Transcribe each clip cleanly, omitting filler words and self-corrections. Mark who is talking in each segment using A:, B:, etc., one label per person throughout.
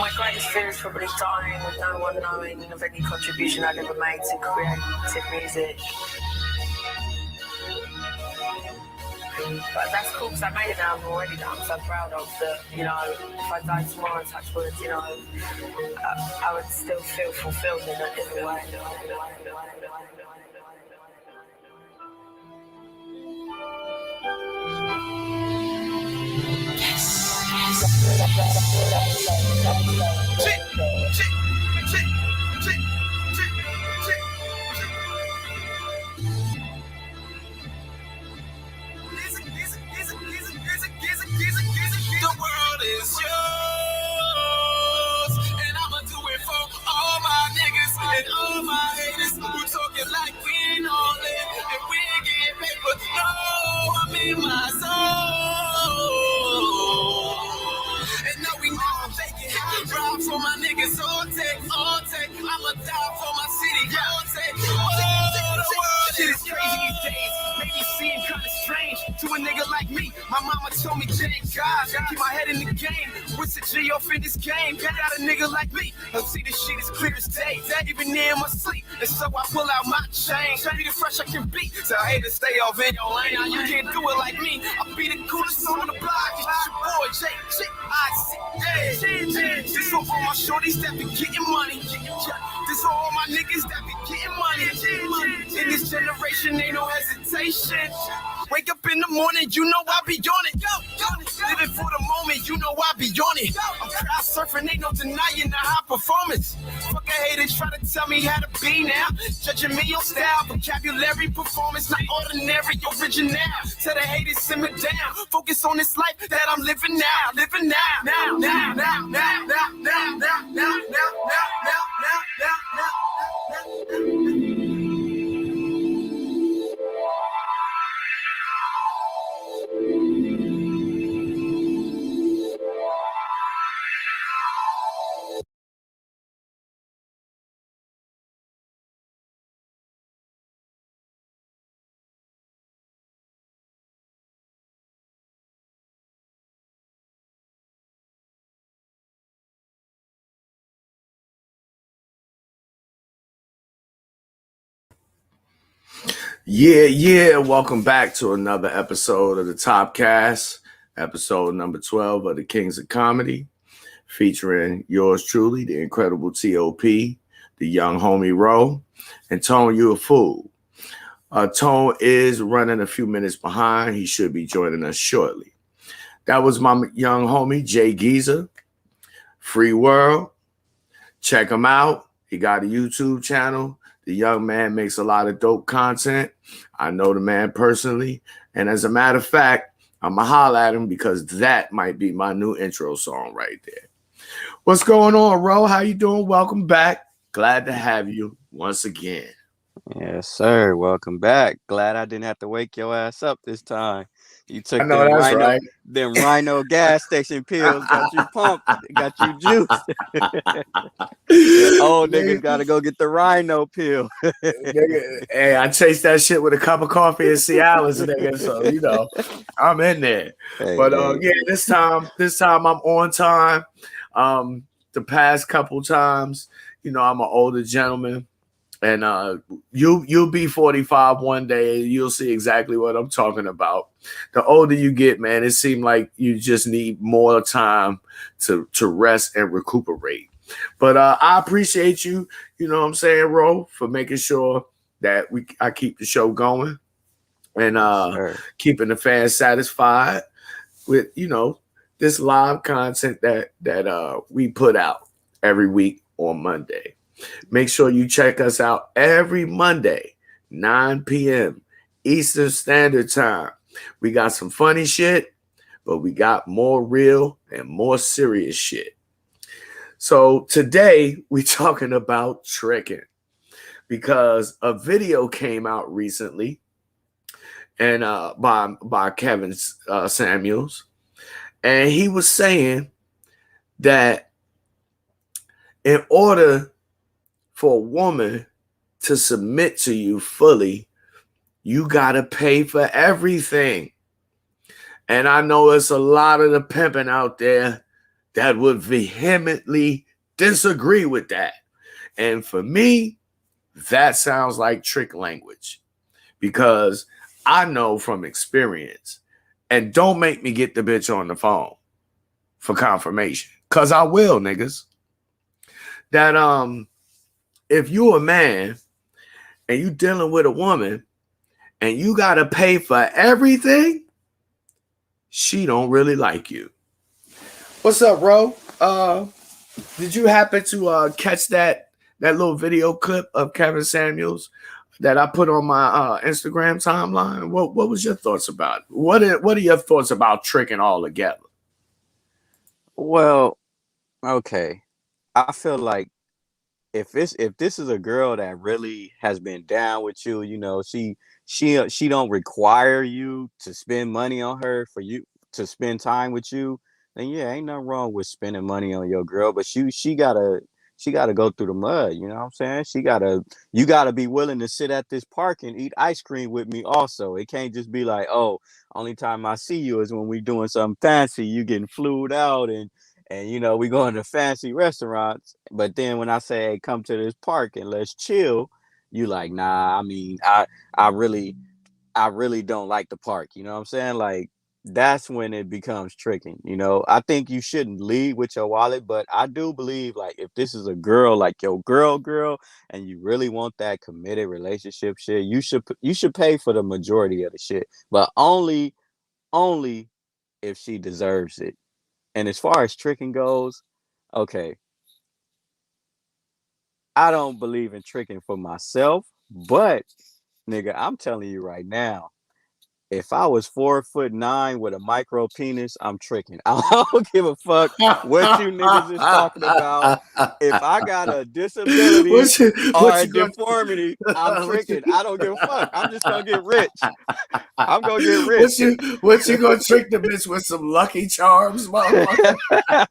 A: My greatest fear is probably dying with no one knowing of any contribution I've ever made to creative music. But that's cool because I made an album already that I'm so proud of that, you know, if I died tomorrow, touch wood, you know, I would still feel fulfilled in a way.
B: The world is yours, and I'ma do it for all my niggas and all my haters who talking like we ain't all in and we ain't getting paper. No, I'm in my zone, and no, we not faking. Ride for my niggas, all take. I'ma die for my city, all take. Oh, the world
C: shit is crazy these days. Make me seem kinda strange to a nigga like me. My mama told me, thank God, keep my head in the game. What's the G off in this game? Got out a nigga like me. I'll see this shit as clear as day, even in my sleep. And so I pull out my chain, be the fresh I can be. So I hate to stay off in your lane. Now you can't do it like me. I'll be the coolest on the block. It's your boy, J. This for all my shorties that be getting money. This for all my niggas that be getting money. In this generation, ain't no hesitation. Wake up in the morning, you know I be on it. Living for the moment, you know I be on it. I'm crowd surfing, ain't no denying the high performance. Fuck a hater, try to tell me how to be now. Judging me on style, vocabulary, performance, not ordinary, original. Tell the haters simmer down. Focus on this life that I'm living now. Living now.
D: Yeah. Welcome back to another episode of the T.O.P Cast, episode number 12 of the Kings of Comedy, featuring yours truly, the incredible T.O.P, the young homie Roe, and ToneYouAFool. Tone is running a few minutes behind. He should be joining us shortly. That was my young homie, Jay Geezer, Free World. Check him out. He got a YouTube channel. The young man makes a lot of dope content. I know the man personally. And as a matter of fact, I'm going to holler at him because that might be my new intro song right there. What's going on, Ro? How you doing? Welcome back. Glad to have you once again.
E: Yes, sir. Welcome back. Glad I didn't have to wake your ass up this time. You took them Rhino gas station pills, got you pumped, got you juiced. Old niggas got to go get the Rhino pill.
D: Hey, I chased that shit with a cup of coffee and Cialis, nigga. So you know, I'm in there. Yeah, this time I'm on time. The past couple times, you know, I'm an older gentleman. And you'll be 45 one day and you'll see exactly what I'm talking about. The older you get, man, it seems like you just need more time to rest and recuperate. But I appreciate you, you know what I'm saying, Ro, for making sure that I keep the show going and keeping the fans satisfied with, you know, this live content that we put out every week on Monday. Make sure you check us out every Monday, 9 p.m. Eastern Standard Time. We got some funny shit, but we got more real and more serious shit. So today we're talking about tricking because a video came out recently and by Kevin Samuels, and he was saying that in order for a woman to submit to you fully, you got to pay for everything. And I know it's a lot of the pimping out there that would vehemently disagree with that. And for me, that sounds like trick language, because I know from experience, and don't make me get the bitch on the phone for confirmation, because I will, niggas, that if you a man and you dealing with a woman and you got to pay for everything, she don't really like you. What's up, bro? Did you happen to catch that little video clip of Kevin Samuels that I put on my Instagram timeline? What was your thoughts about it? What are your thoughts about tricking all together?
E: Well, okay. I feel like if this is a girl that really has been down with you, you know, she don't require you to spend money on her for you to spend time with you, then yeah, ain't nothing wrong with spending money on your girl. But she gotta go through the mud, you know what I'm saying? You gotta be willing to sit at this park and eat ice cream with me also. It can't just be like, oh, only time I see you is when we doing something fancy, you getting flued out and you know, we going to fancy restaurants. But then when I say, hey, come to this park and let's chill, you like, nah, I mean, I really don't like the park. You know what I'm saying? Like, that's when it becomes tricking. You know, I think you shouldn't lead with your wallet, but I do believe, like, if this is a girl, like your girl, and you really want that committed relationship shit, you should pay for the majority of the shit, but only if she deserves it. And as far as tricking goes, okay, I don't believe in tricking for myself, but nigga, I'm telling you right now, if I was 4'9" with a micro penis, I'm tricking. I don't give a fuck what you niggas is talking about. If I got a disability or a deformity, I'm tricking. I don't give a fuck. I'm just gonna get rich. I'm gonna get rich.
D: What you gonna trick the bitch with some Lucky Charms, motherfucker?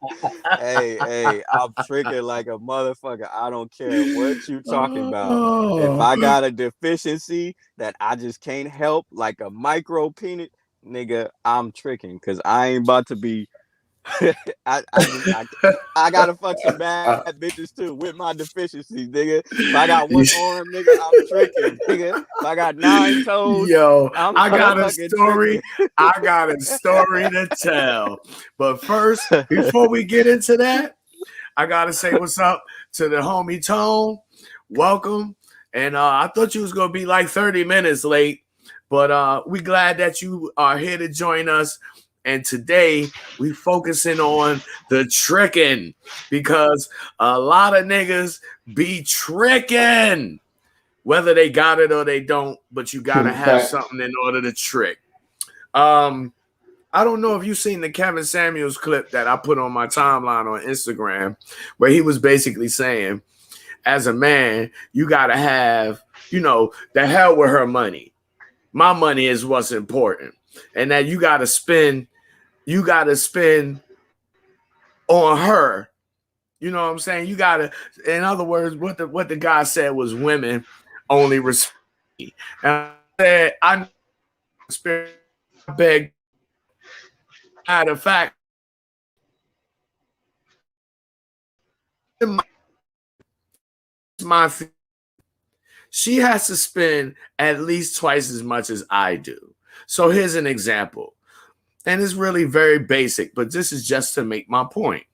E: Hey, I'm tricking like a motherfucker. I don't care what you talking about. If I got a deficiency that I just can't help, like a micro penis, nigga, I'm tricking, because I ain't about to be I gotta fuck some bad bitches too with my deficiencies, nigga. If I got one arm, nigga, I'm tricking, nigga. If I got 9 toes,
D: yo,
E: I got a
D: story. I got a story to tell. But first, before we get into that, I gotta say what's up to the homie Tone. Welcome. And I thought you was gonna be like 30 minutes late, but we glad that you are here to join us. And today we focusing on the tricking, because a lot of niggas be tricking, whether they got it or they don't, but you got to have something in order to trick. I don't know if you've seen the Kevin Samuels clip that I put on my timeline on Instagram, where he was basically saying, as a man, you got to have, you know, the hell with her money. My money is what's important. And that you got to spend on her. You know what I'm saying? You got to, in other words, what the guy said was women only respect me. And I said, I beg, matter of fact, she has to spend at least twice as much as I do. So here's an example. And it's really very basic, but this is just to make my point.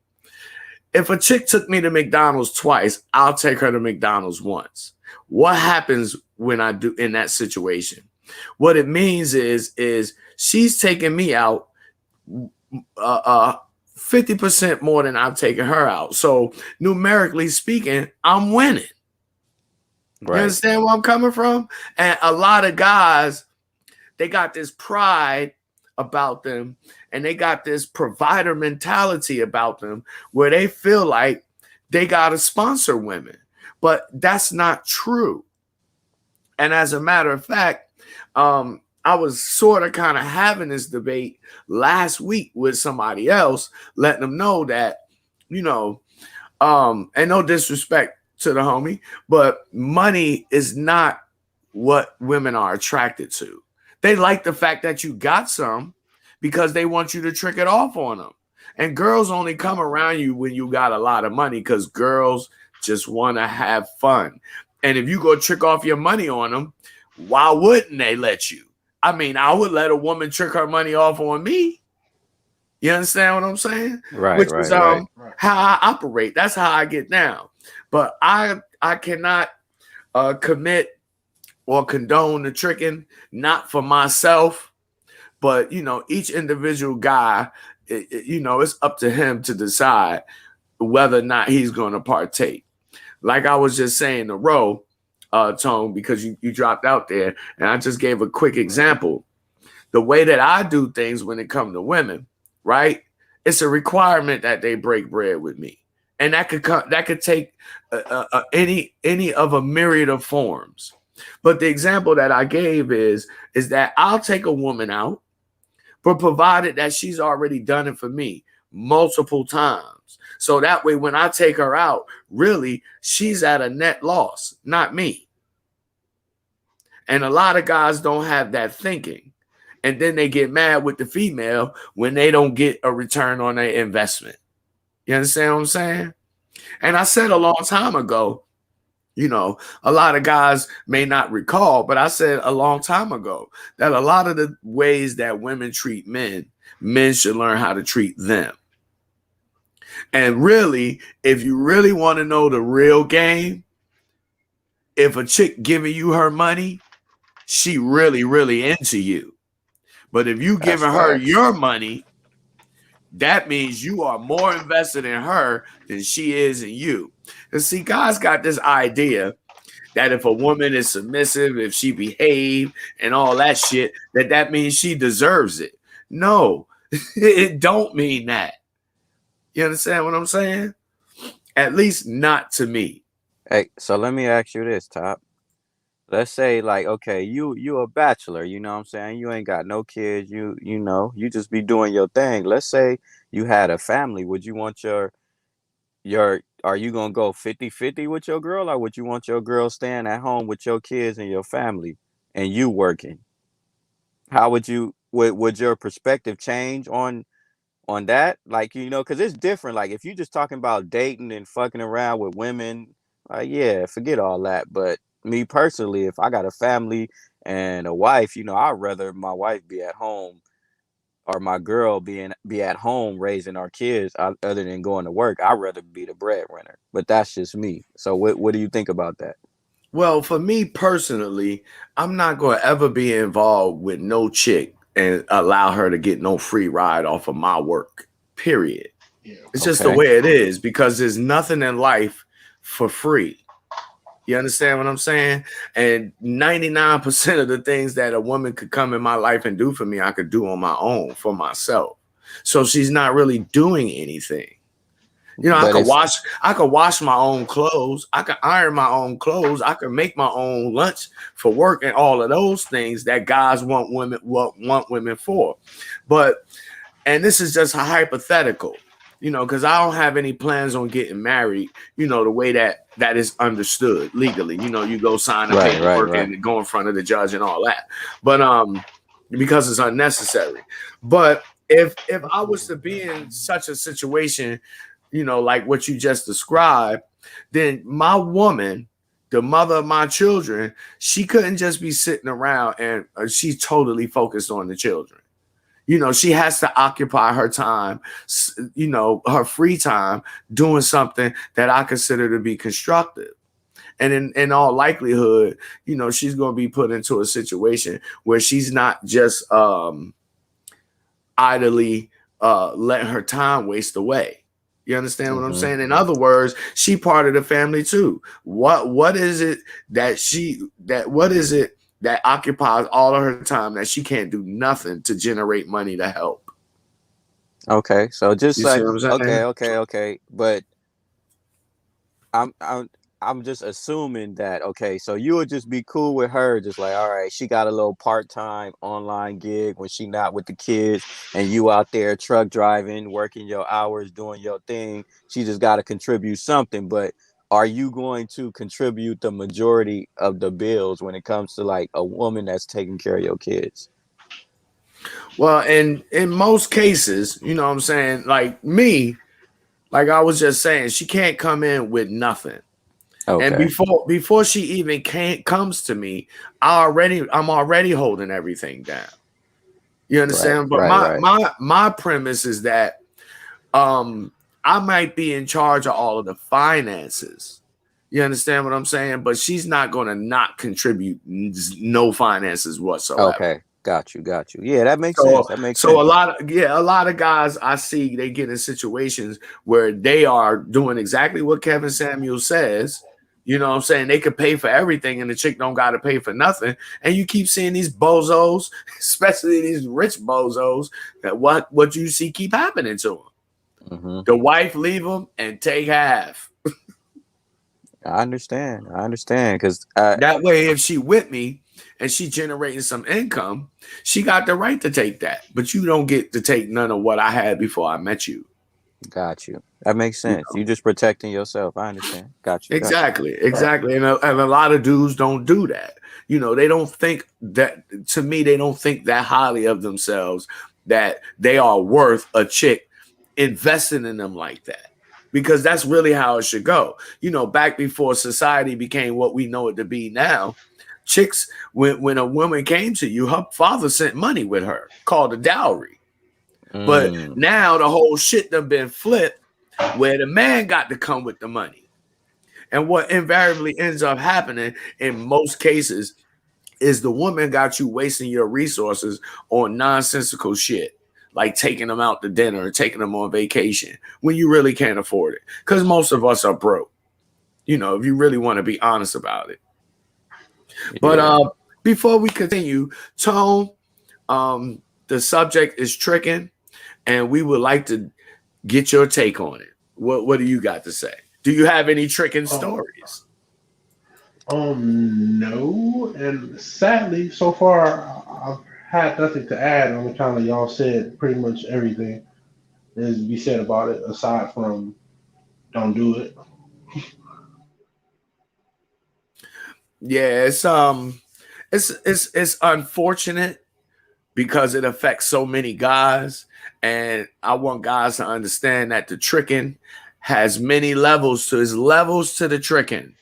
D: If a chick took me to McDonald's twice, I'll take her to McDonald's once. What happens when I do in that situation? What it means is she's taking me out 50% more than I've taken her out. So numerically speaking, I'm winning. Right. You understand where I'm coming from? And a lot of guys, they got this pride about them, and they got this provider mentality about them, where they feel like they got to sponsor women, but that's not true. And as a matter of fact, I was sort of kind of having this debate last week with somebody else, letting them know that, you know, and no disrespect to the homie, but money is not what women are attracted to. They like the fact that you got some because they want you to trick it off on them. And girls only come around you when you got a lot of money because girls just want to have fun. And if you go trick off your money on them, why wouldn't they let you? I mean, I would let a woman trick her money off on me. You understand what I'm saying?
E: Right,
D: Which
E: right,
D: is
E: right.
D: how I operate. That's how I get down. But I cannot commit or condone the tricking, not for myself, but each individual guy, it's up to him to decide whether or not he's going to partake. Like I was just saying to Roe, Tone, because you dropped out there, and I just gave a quick example. The way that I do things when it comes to women, right? It's a requirement that they break bread with me, and that could take any of a myriad of forms. But the example that I gave is that I'll take a woman out, but provided that she's already done it for me multiple times. So that way, when I take her out, really, she's at a net loss, not me. And a lot of guys don't have that thinking. And then they get mad with the female when they don't get a return on their investment. You understand what I'm saying? And I said a long time ago, a lot of guys may not recall, but I said a long time ago that a lot of the ways that women treat men should learn how to treat them. And really, if you really want to know the real game, if a chick giving you her money, she really, really into you. But if you giving her your money, that means you are more invested in her than she is in you. And see, guys got this idea that if a woman is submissive, if she behave and all that shit, that means she deserves it. No, it don't mean that. You understand what I'm saying? At least not to me.
E: Hey, so let me ask you this, Top. Let's say, like, okay, you a bachelor, you know what I'm saying? You ain't got no kids, you just be doing your thing. Let's say you had a family. Would you want your are you gonna go 50-50 with your girl, or would you want your girl staying at home with your kids and your family and you working? How would your perspective change on that? Like, because it's different. Like, if you just talking about dating and fucking around with women, yeah, forget all that. But me personally, if I got a family and a wife, I'd rather my wife be at home or my girl be at home raising our kids other than going to work. I'd rather be the breadwinner. But that's just me. So what do you think about that?
D: Well, for me personally, I'm not going to ever be involved with no chick and allow her to get no free ride off of my work, period. Yeah. It's just the way it is, because there's nothing in life for free. You understand what I'm saying? And 99% of the things that a woman could come in my life and do for me, I could do on my own for myself. So she's not really doing anything. I could wash my own clothes. I could iron my own clothes. I could make my own lunch for work and all of those things that guys want women for. And this is just a hypothetical, because I don't have any plans on getting married, the way that is understood legally. You go sign a paperwork and go in front of the judge and all that. But because it's unnecessary. But if I was to be in such a situation, like what you just described, then my woman, the mother of my children, she couldn't just be sitting around and she's totally focused on the children. She has to occupy her time, her free time, doing something that I consider to be constructive. And in all likelihood, she's going to be put into a situation where she's not just idly letting her time waste away. You understand what I'm saying? In other words, she part of the family too. What is it that occupies all of her time that she can't do nothing to generate money to help?
E: Okay, so just okay, but I'm just assuming that, okay, so you would just be cool with her, just like, all right, she got a little part-time online gig when she not with the kids, and you out there truck driving, working your hours, doing your thing. She just got to contribute something. But are you going to contribute the majority of the bills when it comes to like a woman that's taking care of your kids?
D: Well, in most cases, you know what I'm saying? Like me, like I was just saying, she can't come in with nothing.
E: Okay.
D: And before she even comes to me, I'm already holding everything down. You understand? But my premise is that I might be in charge of all of the finances. You understand what I'm saying? But she's not going to not contribute no finances whatsoever.
E: Okay, got you. Yeah, that makes sense.
D: A lot of guys I see, they get in situations where they are doing exactly what Kevin Samuel says. You know what I'm saying? They could pay for everything and the chick don't got to pay for nothing. And you keep seeing these bozos, especially these rich bozos, that what you see keep happening to them. Mm-hmm. The wife leave them and take half.
E: I understand because
D: that way, if she with me and she generating some income, she got the right to take that. But you don't get to take none of what I had before I met you.
E: Got you. That makes sense. You just protecting yourself. I understand. Got you.
D: Exactly. And a lot of dudes don't do that. You know, they don't think that. To me, they don't think that highly of themselves that they are worth a chick investing in them like that, because that's really how it should go. You know, back before society became what we know it to be now, chicks, when a woman came to you, her father sent money with her called a dowry. But now the whole shit done been flipped, where the man got to come with the money. And what invariably ends up happening in most cases is the woman got you wasting your resources on nonsensical shit, like taking them out to dinner or taking them on vacation when you really can't afford it. Because most of us are broke, you know, if you really want to be honest about it. Yeah. But before we continue, Tone, the subject is tricking, and we would like to get your take on it. What do you got to say? Do you have any tricking stories?
F: No, and sadly, so far I've had nothing to add on the kind of y'all said. Pretty much everything is to be said about it, aside from don't do it.
D: Yeah, it's unfortunate because it affects so many guys, and I want guys to understand that the tricking has many levels. So there's levels to the tricking.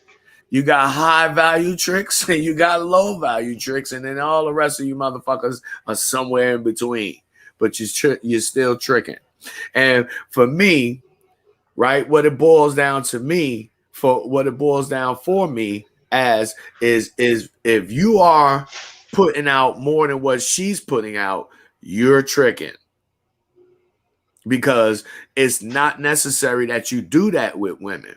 D: You got high value tricks and you got low value tricks, and then all the rest of you motherfuckers are somewhere in between. But you're still tricking. And for me, right, what it boils down for me as is if you are putting out more than what she's putting out, you're tricking. Because it's not necessary that you do that with women.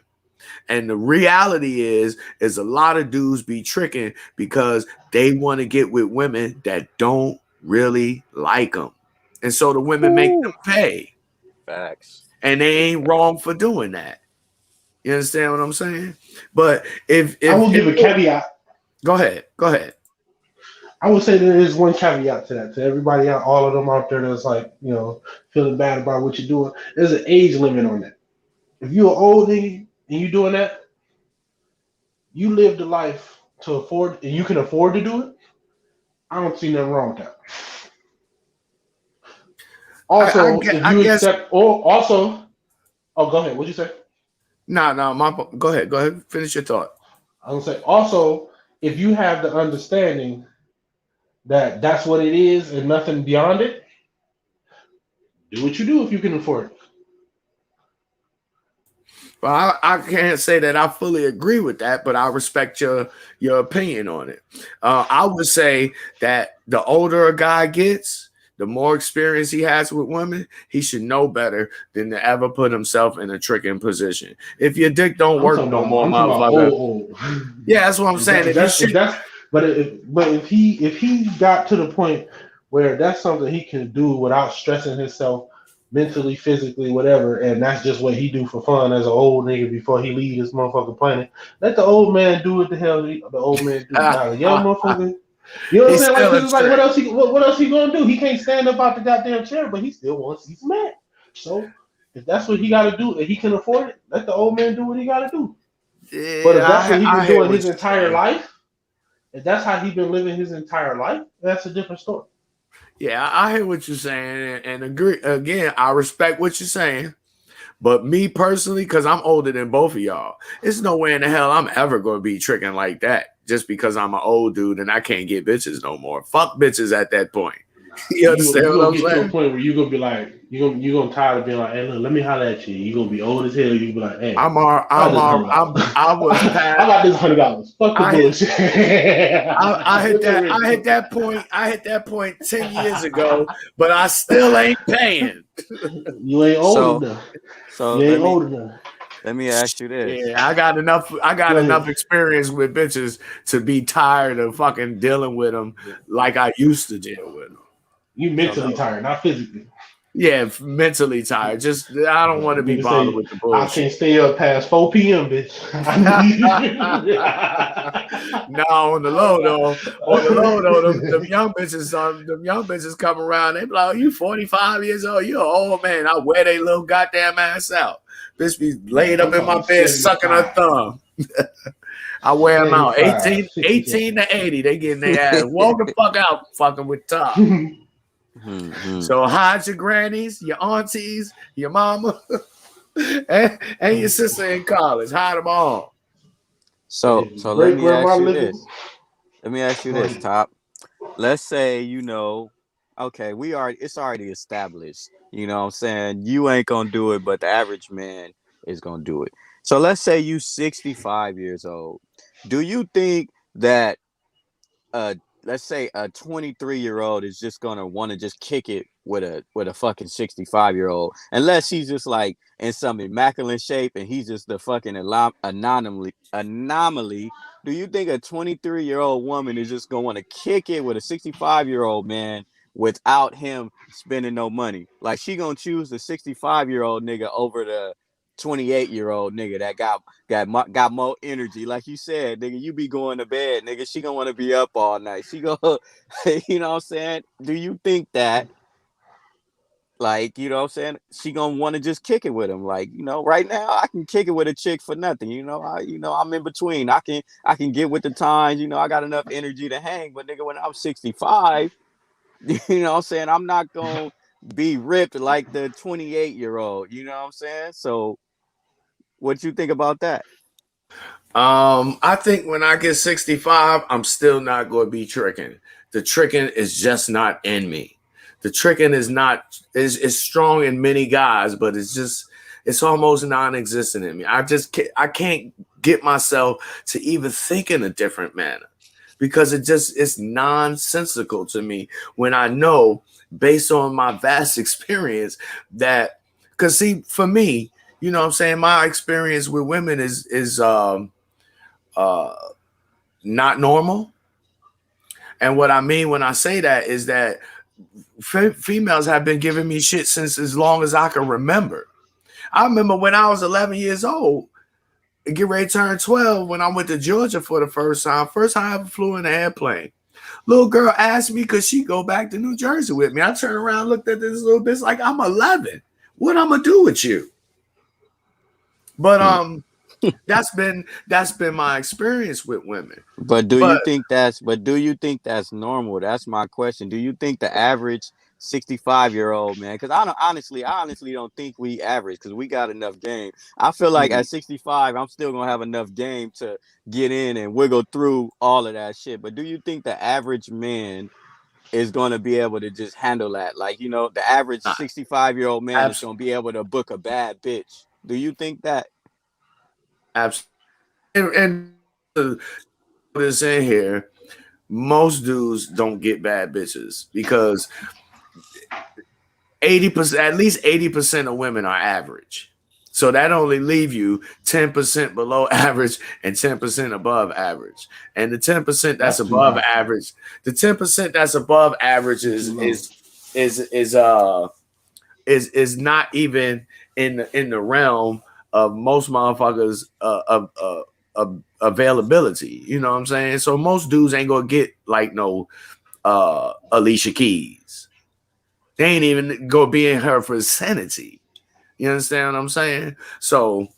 D: And the reality is a lot of dudes be tricking because they want to get with women that don't really like them. And so the women make them pay.
E: Facts.
D: And they ain't wrong for doing that. You understand what I'm saying? But if
F: I will give a caveat.
D: Go ahead.
F: I would say there is one caveat to that. To everybody out, all of them out there that's like, you know, feeling bad about what you're doing. There's an age limit on that. If you're an old nigga and you doing that, you live the life to afford, and you can afford to do it. I don't see nothing wrong with that. Also, go ahead. What'd you say?
D: No, go ahead. Finish your thought.
F: I was gonna say, also, if you have the understanding that that's what it is and nothing beyond it, do what you do if you can afford it.
D: Well, I can't say that I fully agree with that, but I respect your opinion on it. I would say that the older a guy gets, the more experience he has with women, he should know better than to ever put himself in a tricking position. If your dick don't work no more, motherfucker. Yeah, that's what I'm saying.
F: But if he got to the point where that's something he can do without stressing himself mentally, physically, whatever, and that's just what he do for fun as an old nigga before he leave this motherfucking planet, let the old man do what the hell the old man do. Now, the young motherfucker, you know what I'm saying? Like, it's like what else he gonna do? He can't stand up out the goddamn chair, but he still wants to see some man. So if that's what he got to do and he can afford it, let the old man do what he got to do. Yeah, but if that's what he been doing his entire life, if that's how he been living his entire life, that's a different story.
D: Yeah, I hear what you're saying and agree. Again, I respect what you're saying. But me personally, because I'm older than both of y'all, it's no way in the hell I'm ever going to be tricking like that just because I'm an old dude and I can't get bitches no more. Fuck bitches at that point. You understand
F: You
D: what
F: gonna
D: I'm
F: get to a
D: saying?
F: point where you gonna be like, you gonna tired of being like, hey, look, let me holler at you. You gonna be old as hell. You gonna be like, hey, I
D: was past.
F: I got this $100. Fuck the
D: I hit,
F: bullshit.
D: I hit that. I hit that point. I hit that point 10 years ago, but I still ain't paying.
F: You ain't old enough.
E: So
F: You ain't old enough.
E: Let me ask you this.
D: Yeah, I got enough experience with bitches to be tired of fucking dealing with them like I used to deal with them.
F: You mentally tired, not physically.
D: Yeah, mentally tired. Just I don't want to be bothered with the
F: I
D: bullshit.
F: can't stay up past 4 p.m., bitch.
D: No, on the low though, them young bitches come around. They be like, oh, you 45 years old, you an old man. I wear they little goddamn ass out. Bitch be laid up in my bed sucking her thumb. I wear them out. 18 to 80, they getting their ass. Walk the fuck out fucking with Top. So hide your grannies, your aunties, your mama, and your sister in college. Hide them all.
E: So let me ask you this. Let me ask you this, Top. Let's say, okay, it's already established. You know what I'm saying? You ain't gonna do it, but the average man is gonna do it. So let's say you 65 years old. Do you think that let's say a 23-year-old is just gonna want to just kick it with a fucking 65-year-old, unless he's just like in some immaculate shape and he's just the fucking anomaly? Do you think a 23-year-old woman is just gonna want to kick it with a 65-year-old man without him spending no money? Like, she gonna choose the 65-year-old nigga over the 28-year-old nigga that got more energy? Like you said, nigga, you be going to bed, nigga. She gonna want to be up all night. She go, you know what I'm saying? Do you think that, like, you know what I'm saying, she gonna want to just kick it with him? Like, right now I can kick it with a chick for nothing. I'm in between. I can get with the times. I got enough energy to hang. But nigga, when I'm 65, you know what I'm saying, I'm not gonna be ripped like the 28-year-old. You know what I'm saying? So, what you think about that?
D: I think when I get 65, I'm still not going to be tricking. The tricking is just not in me. The tricking is strong in many guys, but it's almost non-existent in me. I can't get myself to even think in a different manner because it's nonsensical to me when I know, based on my vast experience, that, because see, for me, you know what I'm saying, my experience with women is not normal. And what I mean when I say that is that females have been giving me shit since as long as I can remember. I remember when I was 11 years old, get ready to turn 12, when I went to Georgia for the first time I ever flew in an airplane. Little girl asked me, could she go back to New Jersey with me? I turned around, looked at this little bitch like, I'm 11. What I'm gonna do with you? But that's been my experience with women.
E: But do you think that's normal? That's my question. Do you think the average 65-year-old man, because I honestly don't think we average, because we got enough game. I feel like at 65, I'm still gonna have enough game to get in and wiggle through all of that shit. But do you think the average man is gonna be able to just handle that? Like, the average 65-year-old man is gonna be able to book a bad bitch. Do you think that?
D: Absolutely. And this in here, most dudes don't get bad bitches because 80%, at least 80% of women are average. So that only leave you 10% below average and 10% above average. And the 10% that's above average, the 10% that's above average is not even in the realm of most motherfuckers of availability. You know what I'm saying? So most dudes ain't gonna get like no Alicia Keys. They ain't even gonna be in her vicinity. You understand what I'm saying? So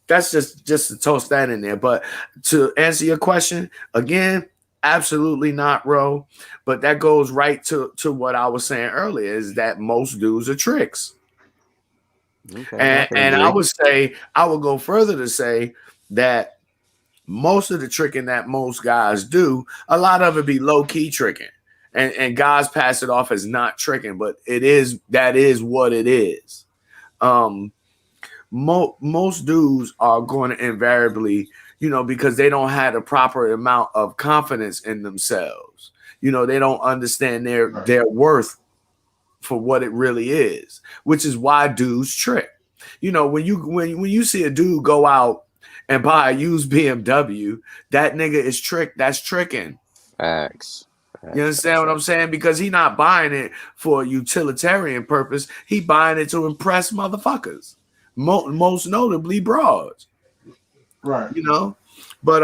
D: that's just to toss that in there. But to answer your question again, Absolutely not, Ro. But that goes right to what I was saying earlier, is that most dudes are tricks.
E: Okay,
D: And I would say, I would go further to say that most of the tricking that most guys do, a lot of it be low-key tricking. And guys pass it off as not tricking, but that is what it is. Most dudes are going to invariably, because they don't have the proper amount of confidence in themselves. They don't understand their worth for what it really is, which is why dudes trick. When you see a dude go out and buy a used BMW, that nigga is tricked. That's tricking.
E: Facts.
D: You understand what I'm saying? Because he not buying it for a utilitarian purpose. He buying it to impress motherfuckers. Most notably broads.
F: Right.
D: But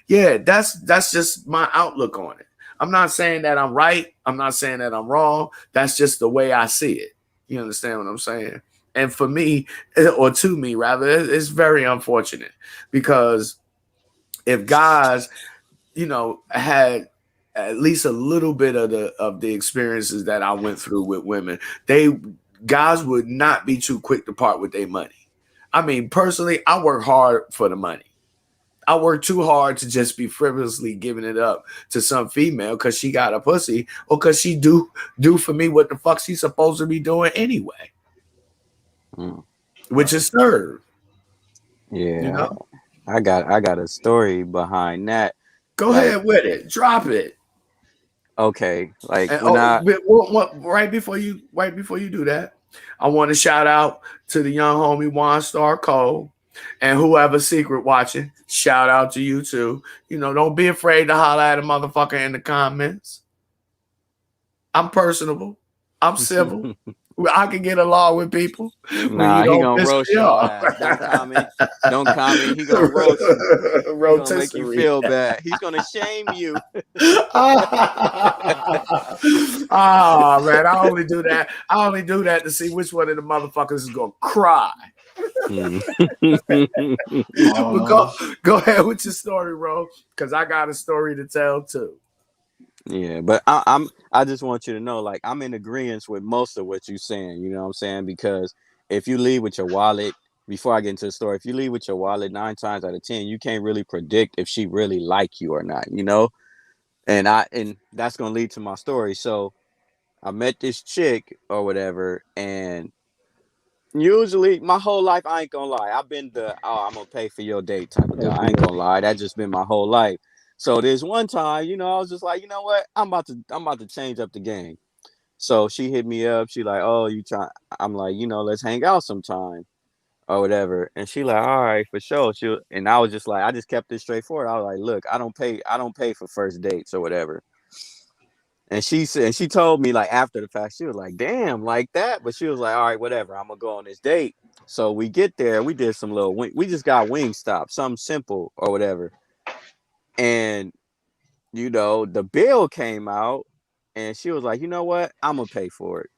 D: yeah, that's just my outlook on it. I'm not saying that I'm right. I'm not saying that I'm wrong. That's just the way I see it. You understand what I'm saying? And for me, or to me rather, it's very unfortunate, because if guys, had at least a little bit of the experiences that I went through with women, guys would not be too quick to part with their money. I mean, personally, I work hard for the money. I work too hard to just be frivolously giving it up to some female because she got a pussy, or because she do for me what the fuck she's supposed to be doing anyway, which is serve.
E: Yeah, I got a story behind that.
D: Go ahead with it. Drop it.
E: Okay, like
D: right before you do that, I want to shout out to the young homie Juan Star Cole. And whoever secret watching, shout out to you too. Don't be afraid to holler at a motherfucker in the comments. I'm personable. I'm civil. I can get along with people.
E: Nah, he gonna roast your ass. Don't comment. He gonna roast you. He gonna make you feel bad. He's gonna shame you.
D: Oh man, I only do that to see which one of the motherfuckers is gonna cry. But go ahead with your story, bro, because I got a story to tell too.
E: Yeah, but I just want you to know, like, I'm in agreement with most of what you're saying. You know what I'm saying? Because if you leave with your wallet, before I get into the story, if you leave with your wallet 9 times out of 10, you can't really predict if she really like you or not. And that's gonna lead to my story. So I met this chick or whatever, and usually my whole life, I ain't gonna lie, I've been I'm gonna pay for your date type of guy. I ain't gonna lie, that's just been my whole life. So there's one time, I was just like, you know what, I'm about to change up the game. So she hit me up. She like, oh, you try? I'm like, let's hang out sometime or whatever. And she like, all right, for sure. And I was just like, I just kept it straightforward. I was like, look, I don't pay for first dates or whatever. And she told me, like, after the fact, she was like, damn, like that. But she was like, all right, whatever, I'm gonna go on this date. So we get there, we did some we just got Wingstop, something simple or whatever. And the bill came out, and she was like, you know what, I'm gonna pay for it.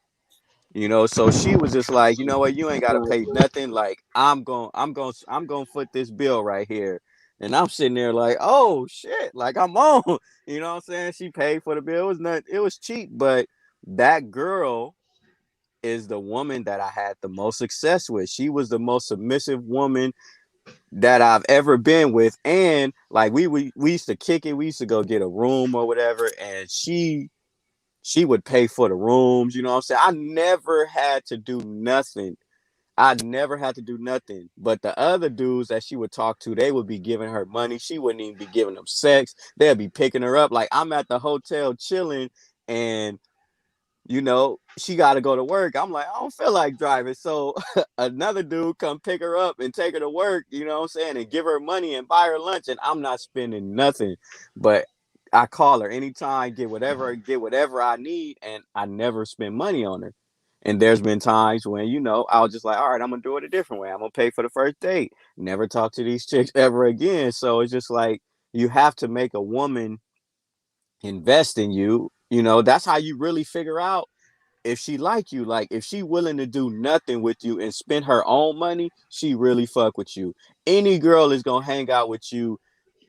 E: So she was just like, you know what, you ain't gotta pay nothing. Like, I'm gonna foot this bill right here. And I'm sitting there like, oh shit, like I'm on. You know what I'm saying? She paid for the bill. It was cheap, but that girl is the woman that I had the most success with. She was the most submissive woman that I've ever been with. And like we used to kick it. We used to go get a room or whatever, and she would pay for the rooms. You know what I'm saying? I never had to do nothing. But the other dudes that she would talk to, they would be giving her money. She wouldn't even be giving them sex. They'd be picking her up. Like, I'm at the hotel chilling, and she got to go to work. I'm like, I don't feel like driving. So another dude come pick her up and take her to work, you know what I'm saying, and give her money and buy her lunch. And I'm not spending nothing, but I call her anytime, get whatever I need, and I never spend money on her. And there's been times when, I was just like, all right, I'm going to do it a different way. I'm going to pay for the first date. Never talk to these chicks ever again. So it's just like, you have to make a woman invest in you. That's how you really figure out if she like you. Like, if she willing to do nothing with you and spend her own money, she really fuck with you. Any girl is going to hang out with you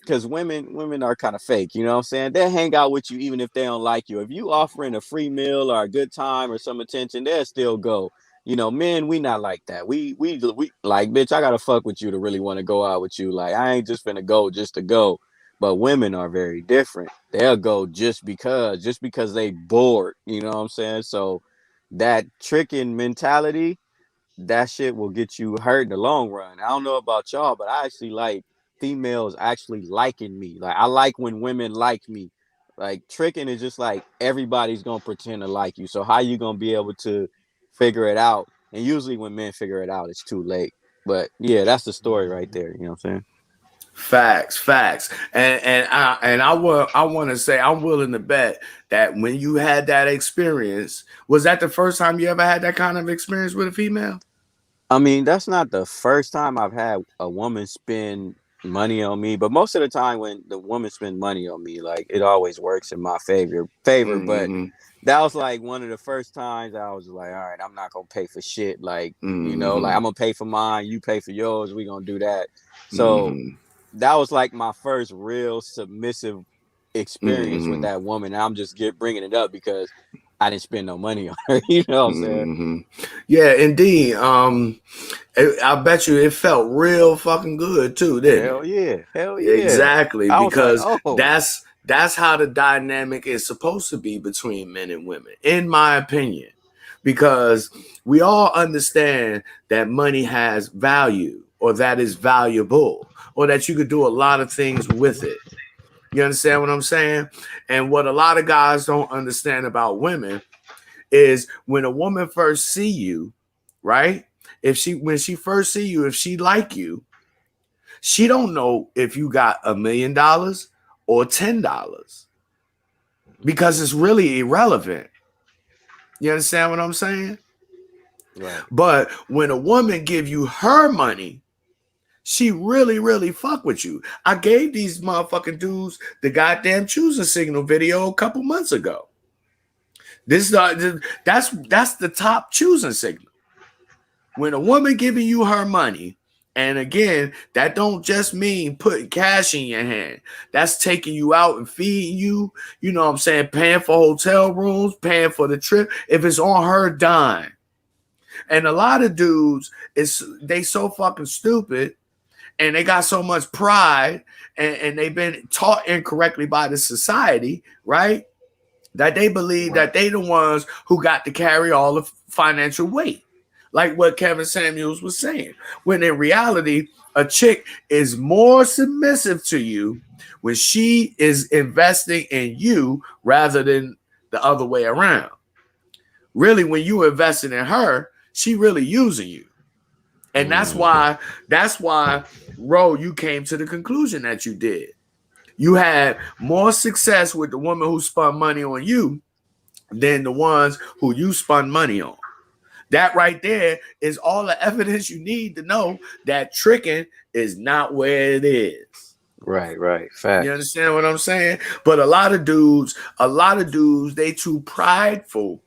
E: because women are kind of fake, you know what I'm saying? They'll hang out with you even if they don't like you. If you offering a free meal or a good time or some attention, they'll still go. You know, men, we not like that. We like, bitch, I gotta fuck with you to really want to go out with you. Like, I ain't just finna go just to go. But women are very different. They'll go just because they bored. You know what I'm saying? So that tricking mentality, that shit will get you hurt in the long run. I don't know about y'all, but I actually like females actually liking me. Like, I like when women like me. Like, tricking is just like everybody's gonna pretend to like you. So how you gonna be able to figure it out? And usually when men figure it out, it's too late. But yeah, that's the story right there. You know what I'm saying?
D: Facts, and I want to say I'm willing to bet that when you had that experience, was that the first time you ever had that kind of experience with a female?
E: I mean, that's not the first time I've had a woman spend money on me, but most of the time when the woman spend money on me, like, it always works in my favor. But
D: Mm-hmm.
E: that was like one of the first times I was like, all right, I'm not gonna pay for shit. Like, you know, like,
D: Mm-hmm.
E: I'm gonna pay for mine, you pay for yours, we gonna do that. So
D: Mm-hmm.
E: that was like my first real submissive experience with
D: Mm-hmm.
E: that woman. And I'm just bringing it up because I didn't spend no money on her. You know what I'm saying?
D: Mm-hmm. Yeah, indeed. I bet you it felt real fucking good too, didn't it?
E: Hell yeah.
D: Exactly,
E: I was like,
D: because
E: oh,
D: that's how the dynamic is supposed to be between men and women, in my opinion. Because we all understand that money has value, or that is valuable, or that you could do a lot of things with it. You understand what I'm saying? And what a lot of guys don't understand about women is when a woman first see you, right? When she first see you, if she like you, she don't know if you got $1 million or $10 because it's really irrelevant. You understand what I'm saying?
E: right.
D: But when a woman give you her money, she really, really fuck with you. I gave these motherfucking dudes the goddamn choosing signal video a couple months ago. That's the top choosing signal. When a woman giving you her money, and again, that don't just mean putting cash in your hand. That's taking you out and feeding you, you know what I'm saying, paying for hotel rooms, paying for the trip, if it's on her dime. And a lot of dudes, they so fucking stupid, and they got so much pride, and they've been taught incorrectly by the society, right? That they believe that they the ones who got to carry all the financial weight. Like what Kevin Samuels was saying. When in reality, a chick is more submissive to you when she is investing in you rather than the other way around. Really, when you invested in her, she really using you. And that's why, Roe, you came to the conclusion that you did. You had more success with the woman who spent money on you than the ones who you spun money on. That right there is all the evidence you need to know that tricking is not where it is.
E: Right.
D: You
E: Facts.
D: understand what I'm saying? But a lot of dudes, they too prideful.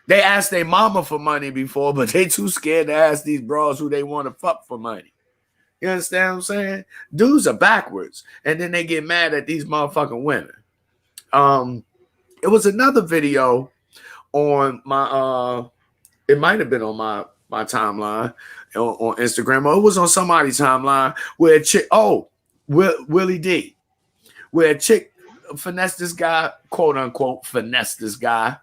D: They asked their mama for money before, but they too scared to ask these bros who they want to fuck for money. You understand what I'm saying? Dudes are backwards, and then they get mad at these motherfucking women. It was another video on my it might have been on my timeline on Instagram, or it was on somebody's timeline where a chick, Willie D, where a chick finessed this guy, quote unquote, finessed this guy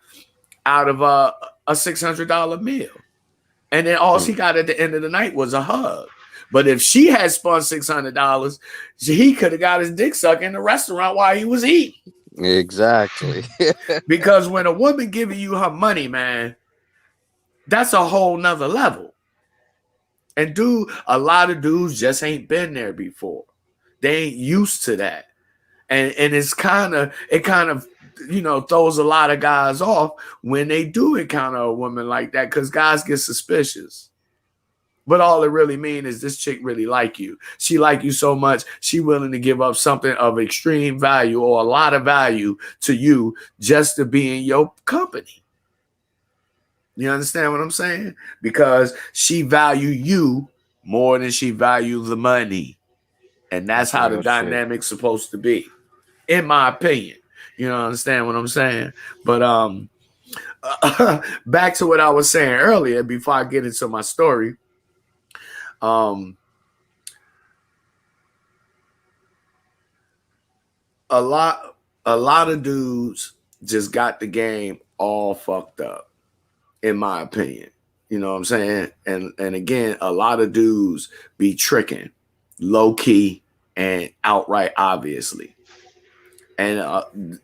D: out of a $600 meal. And then all she got at the end of the night was a hug. But if she had spun $600, he could have got his dick sucked in the restaurant while he was eating.
E: Exactly.
D: Because when a woman giving you her money, man, that's a whole nother level. And a lot of dudes just ain't been there before. They ain't used to that. And it kind of throws a lot of guys off when they do encounter a woman like that, because guys get suspicious. But all it really means is this chick really like you. She like you so much, she willing to give up something of extreme value or a lot of value to you just to be in your company. You understand what I'm saying? Because she value you more than she value the money. And that's how the dynamic's supposed to be, in my opinion. You know, understand what I'm saying? But back to what I was saying earlier before I get into my story. A lot of dudes just got the game all fucked up, in my opinion. You know what I'm saying? And again, a lot of dudes be tricking, low key and outright, obviously. And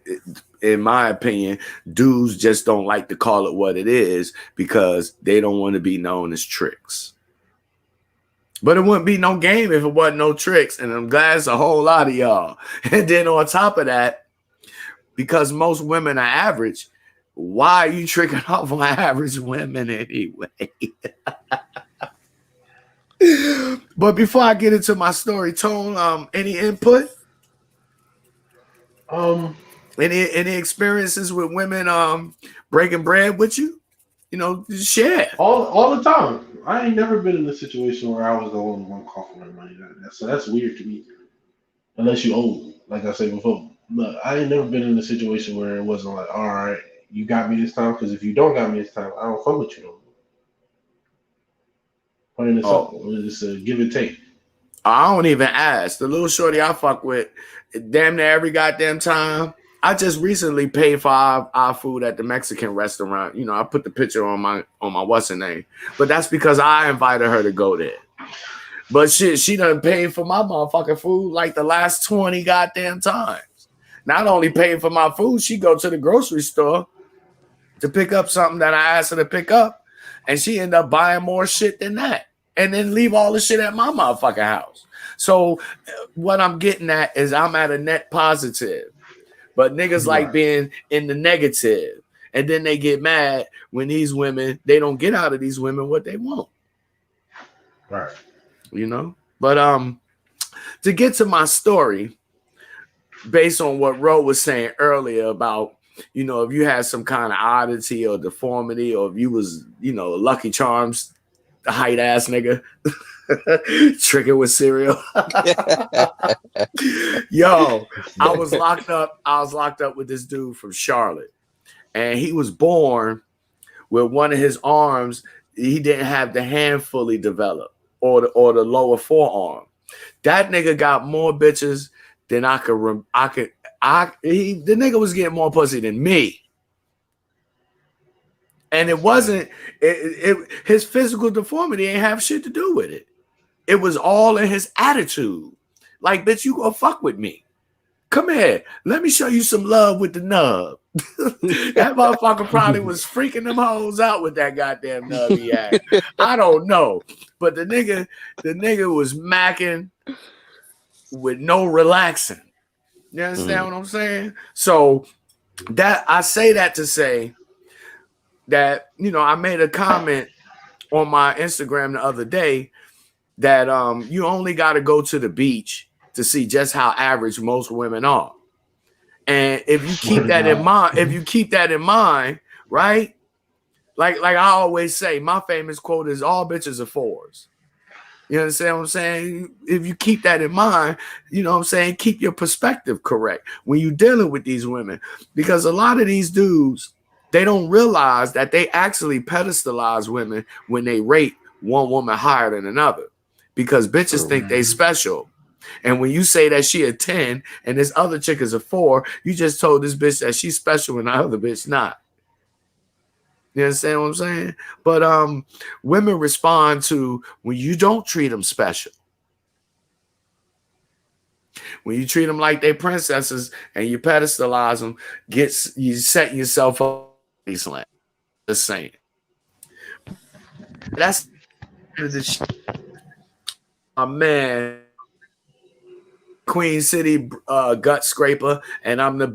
D: in my opinion, dudes just don't like to call it what it is because they don't want to be known as tricks. But it wouldn't be no game if it wasn't no tricks. And I'm glad it's a whole lot of y'all. And then on top of that, because most women are average, why are you tricking off on average women anyway? But before I get into my story, Tone, any input? Any experiences with women breaking bread with you? You know, share.
F: All the time. I ain't never been in a situation where I was the only one coughing my money. So that's weird to me. Unless you owe, like I said before. But I ain't never been in a situation where it wasn't like, all right, you got me this time, because if you don't got me this time, I don't fuck with you no more. Plain and simple. It's a give and take.
D: I don't even ask. The little shorty I fuck with, damn near every goddamn time. I just recently paid for our food at the Mexican restaurant. You know, I put the picture on my what's her name, but that's because I invited her to go there. But shit, she done paid for my motherfucking food like the last 20 goddamn times. Not only paying for my food, she go to the grocery store to pick up something that I asked her to pick up, and she end up buying more shit than that, and then leave all the shit at my motherfucking house. So what I'm getting at is I'm at a net positive. But niggas like being in the negative, and then they get mad when these women, they don't get out of these women what they want.
F: Right.
D: You know? But to get to my story, based on what Roe was saying earlier about, you know, if you had some kind of oddity or deformity, or if you was, you know, Lucky Charms, the height ass nigga, tricking with cereal. Yo, I was locked up with this dude from Charlotte, and he was born with one of his arms. He didn't have the hand fully developed, or the lower forearm. That nigga got more bitches than the nigga was getting more pussy than me. And it wasn't his physical deformity ain't have shit to do with it. It was all in his attitude. Like, bitch, you gonna fuck with me. Come here. Let me show you some love with the nub. That motherfucker probably was freaking them hoes out with that goddamn nub he had. I don't know. But the nigga was macking with no relaxing. You understand what I'm saying? So that I say that to say that, you know, I made a comment on my Instagram the other day that you only got to go to the beach to see just how average most women are. And if you keep that in mind, right? Like I always say, my famous quote is all bitches are fours. You understand what I'm saying? If you keep that in mind, you know what I'm saying, keep your perspective correct when you're dealing with these women. Because a lot of these dudes, they don't realize that they actually pedestalize women when they rate one woman higher than another. Because bitches think they special. And when you say that she a 10 and this other chick is a 4, you just told this bitch that she's special and the other bitch not. You understand what I'm saying? But women respond to when you don't treat them special. When you treat them like they princesses and you pedestalize them, you setting yourself up. Just saying. That's the shit. My man, Queen City gut scraper, and I'm the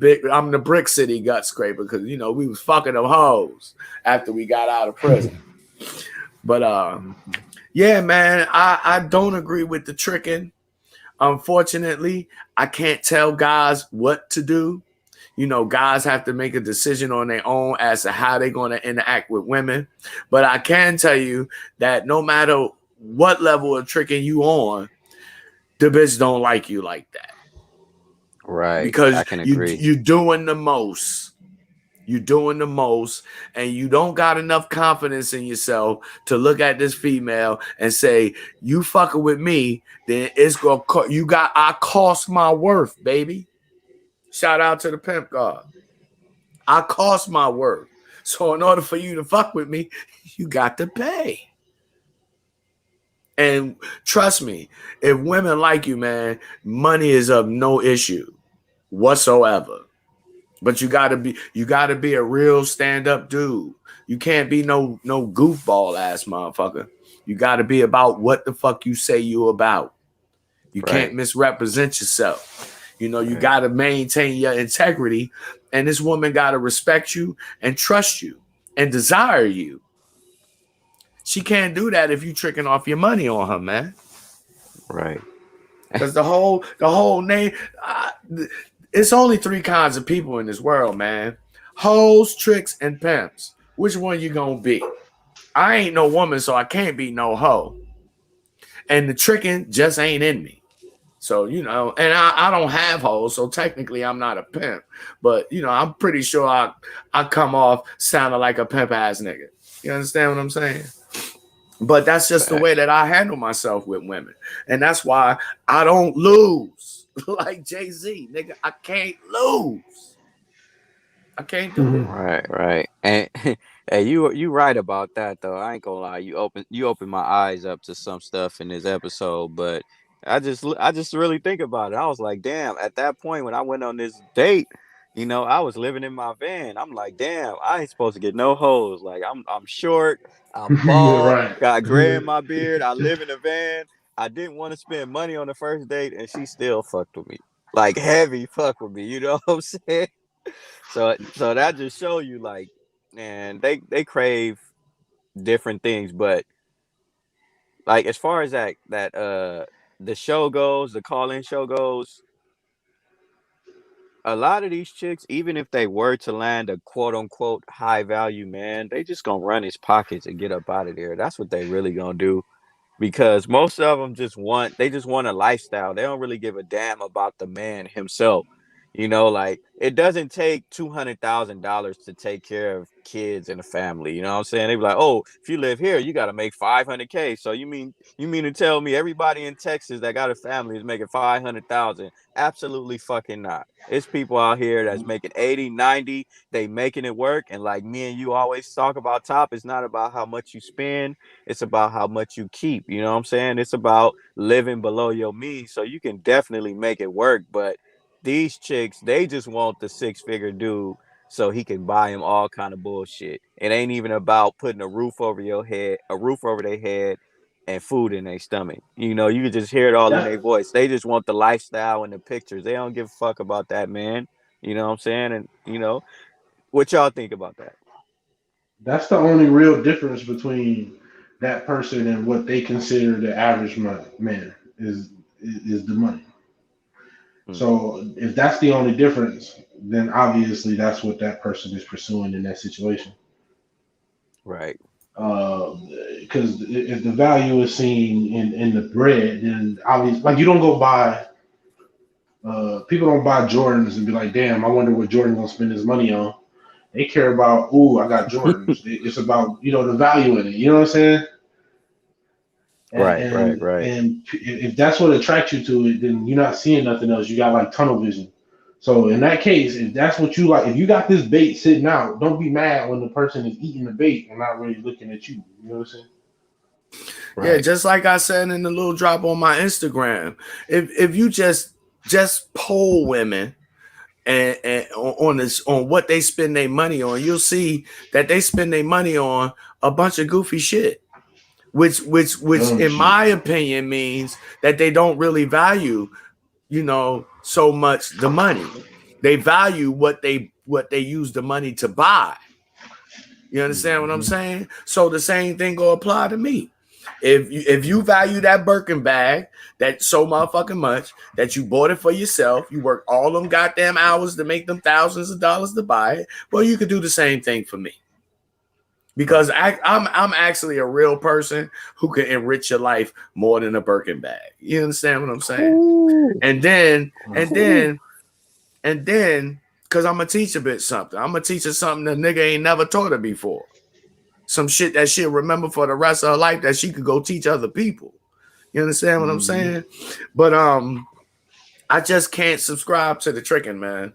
D: Brick City gut scraper, because you know we was fucking them hoes after we got out of prison. But yeah, man, I don't agree with the tricking. Unfortunately, I can't tell guys what to do. You know, guys have to make a decision on their own as to how they're going to interact with women. But I can tell you that no matter what level of tricking you on, the bitch don't like you like that.
E: Right.
D: Because
E: I can agree.
D: you're doing the most. You're doing the most, and you don't got enough confidence in yourself to look at this female and say, you fucking with me, then it's gonna I cost my worth, baby. Shout out to the pimp god. I cost my worth. So in order for you to fuck with me, you got to pay. And trust me, if women like you, man, money is of no issue whatsoever. But you gotta be a real stand-up dude. You can't be no goofball ass motherfucker. You gotta be about what the fuck you say you about. You can't misrepresent yourself. You know, you gotta maintain your integrity, and this woman gotta respect you and trust you and desire you. She can't do that if you tricking off your money on her, man.
E: Right.
D: Because the whole name. It's only 3 kinds of people in this world, man. Hoes, tricks, and pimps. Which one you gonna be? I ain't no woman, so I can't be no hoe. And the tricking just ain't in me. So, you know, and I don't have hoes, so technically I'm not a pimp. But, you know, I'm pretty sure I come off sounding like a pimp ass nigga. You understand what I'm saying? But that's just the way that I handle myself with women. And that's why I don't lose. Like Jay-Z, nigga, I can't lose. I can't do it.
E: Right. And hey, you right about that though. I ain't gonna lie. You open my eyes up to some stuff in this episode, but I just really think about it. I was like, damn, at that point when I went on this date, you know, I was living in my van. I'm like, damn, I ain't supposed to get no hoes. Like I'm short, I'm bald, got gray in my beard, I live in a van. I didn't want to spend money on the first date, and she still fucked with me. Like heavy fuck with me, you know what I'm saying? So that just show you, like, man, they crave different things, but like as far as that the show goes, the call-in show goes, a lot of these chicks, even if they were to land a quote unquote high value man, they just gonna run his pockets and get up out of there. That's what they really gonna do. Because most of them just want a lifestyle. They don't really give a damn about the man himself. You know, like it doesn't take $200,000 to take care of kids and a family. You know what I'm saying? They be like, oh, if you live here, you got to make $500K. So you mean to tell me everybody in Texas that got a family is making $500,000? Absolutely fucking not. It's people out here that's making 80, 90. They making it work. And like me and you always talk about, Top, it's not about how much you spend. It's about how much you keep. You know what I'm saying? It's about living below your means. So you can definitely make it work. But these chicks, they just want the 6-figure dude so he can buy him all kind of bullshit. It ain't even about putting a roof over their head, and food in their stomach. You know, you can just hear it all in their voice. They just want the lifestyle and the pictures. They don't give a fuck about that, man. You know what I'm saying? And, you know, what y'all think about that?
F: That's the only real difference between that person and what they consider the average man is the money. So if that's the only difference, then obviously that's what that person is pursuing in that situation.
E: Right.
F: Because if the value is seen in the bread, then obviously, like, you don't go buy. People don't buy Jordans and be like, "Damn, I wonder what Jordan gonna spend his money on." They care about, "Ooh, I got Jordans." It's about, you know, the value in it. You know what I'm saying? And,
E: Right.
F: And if that's what attracts you to it, then you're not seeing nothing else. You got like tunnel vision. So in that case, if that's what you like, if you got this bait sitting out, don't be mad when the person is eating the bait and not really looking at you. You know what I'm saying?
D: Right. Yeah, just like I said in the little drop on my Instagram, if you just poll women and on what they spend their money on, you'll see that they spend their money on a bunch of goofy shit. Which in my opinion means that they don't really value, you know, so much the money. They value what they use the money to buy. You understand what I'm saying? So the same thing will apply to me. If you value that Birkin bag that so motherfucking much that you bought it for yourself, you work all them goddamn hours to make them thousands of dollars to buy it, well, you could do the same thing for me. Because I'm actually a real person who can enrich your life more than a Birkin bag. You understand what I'm saying? Ooh. And then, because I'm gonna teach a bitch something. I'm gonna teach her something the nigga ain't never taught her before. Some shit that she'll remember for the rest of her life that she could go teach other people. You understand what I'm saying? But I just can't subscribe to the tricking, man.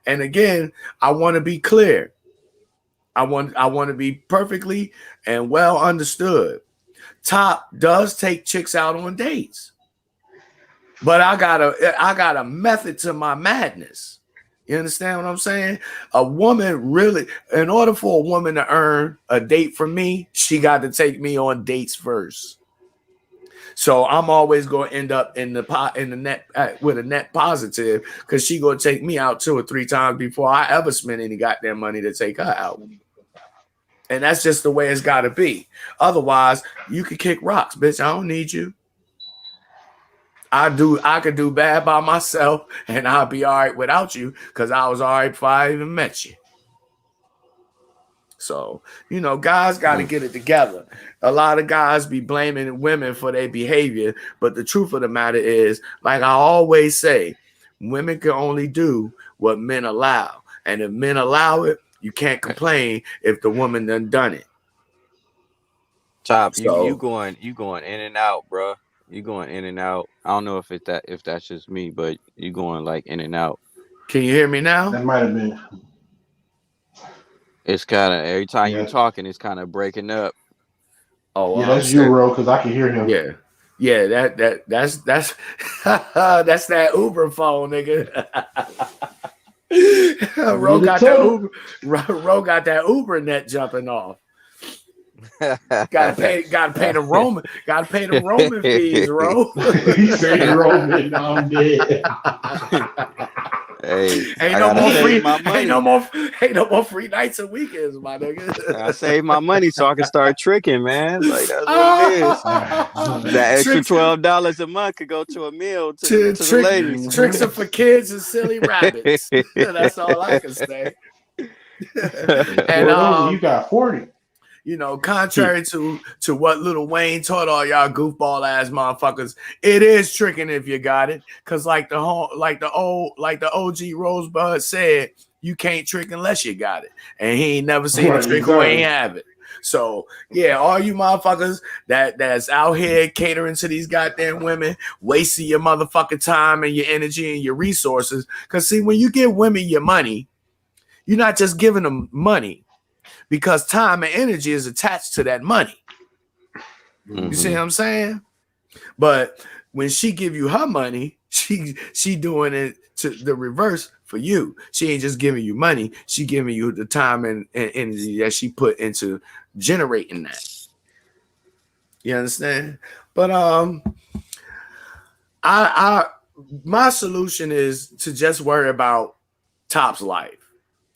D: And again, I want to be clear. I want to be perfectly and well understood. Top does take chicks out on dates, but I got a method to my madness. You understand what I'm saying? A woman really, in order for a woman to earn a date from me, she got to take me on dates first. So I'm always going to end up in the net with a net positive because she going to take me out 2 or 3 times before I ever spend any goddamn money to take her out. And that's just the way it's got to be. Otherwise, you could kick rocks, bitch. I don't need you. I could do bad by myself, and I'll be all right without you because I was all right before I even met you. So, guys got to get it together. A lot of guys be blaming women for their behavior, but the truth of the matter is, like I always say, women can only do what men allow. And if men allow it, you can't complain if the woman done it.
E: Top, so, you going in and out, bro. You going in and out. I don't know if that's just me, but you going like in and out.
D: Can you hear me now?
F: That might have been.
E: It's kind of every time you're talking, it's kind of breaking up.
F: Oh, yeah, that's you, bro, because I can hear him.
D: Yeah. That's that's that Uber phone, nigga. Ro got that Uber net jumping off. Gotta pay the roaming fees, Ro.
F: He said roaming, I'm dead.
E: Hey,
D: ain't no more free nights and weekends, my nigga.
E: I save my money so I can start tricking, man. Like that's what it is. That extra $12 a month could go to a meal to the ladies.
D: Tricks are for kids and silly rabbits. That's all I can say.
F: And you got 40.
D: Contrary to what Lil Wayne taught all y'all goofball ass motherfuckers, it is tricking if you got it. Cause like the OG Rosebud said, you can't trick unless you got it. And he ain't never seen a trick who ain't have it. So yeah, all you motherfuckers that's out here catering to these goddamn women, wasting your motherfucking time and your energy and your resources. Cause see, when you give women your money, you're not just giving them money. Because time and energy is attached to that money. Mm-hmm. You see what I'm saying? But when she give you her money, she doing it to the reverse for you. She ain't just giving you money. She giving you the time and energy that she put into generating that. You understand? But my solution is to just worry about Top's life.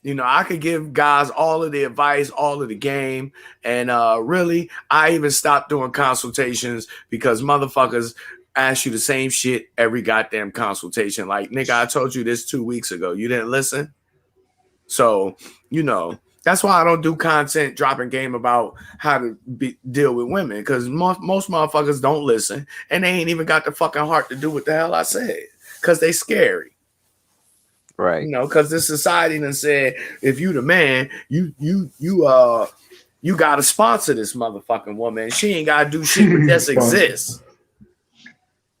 D: I could give guys all of the advice, all of the game. And really, I even stopped doing consultations because motherfuckers ask you the same shit every goddamn consultation. Like, nigga, I told you this 2 weeks ago. You didn't listen? So, that's why I don't do content dropping game about how to deal with women because most motherfuckers don't listen. And they ain't even got the fucking heart to do what the hell I said because they scary.
E: Right.
D: Because the society done said, if you the man, you gotta sponsor this motherfucking woman. She ain't gotta do shit but just exist.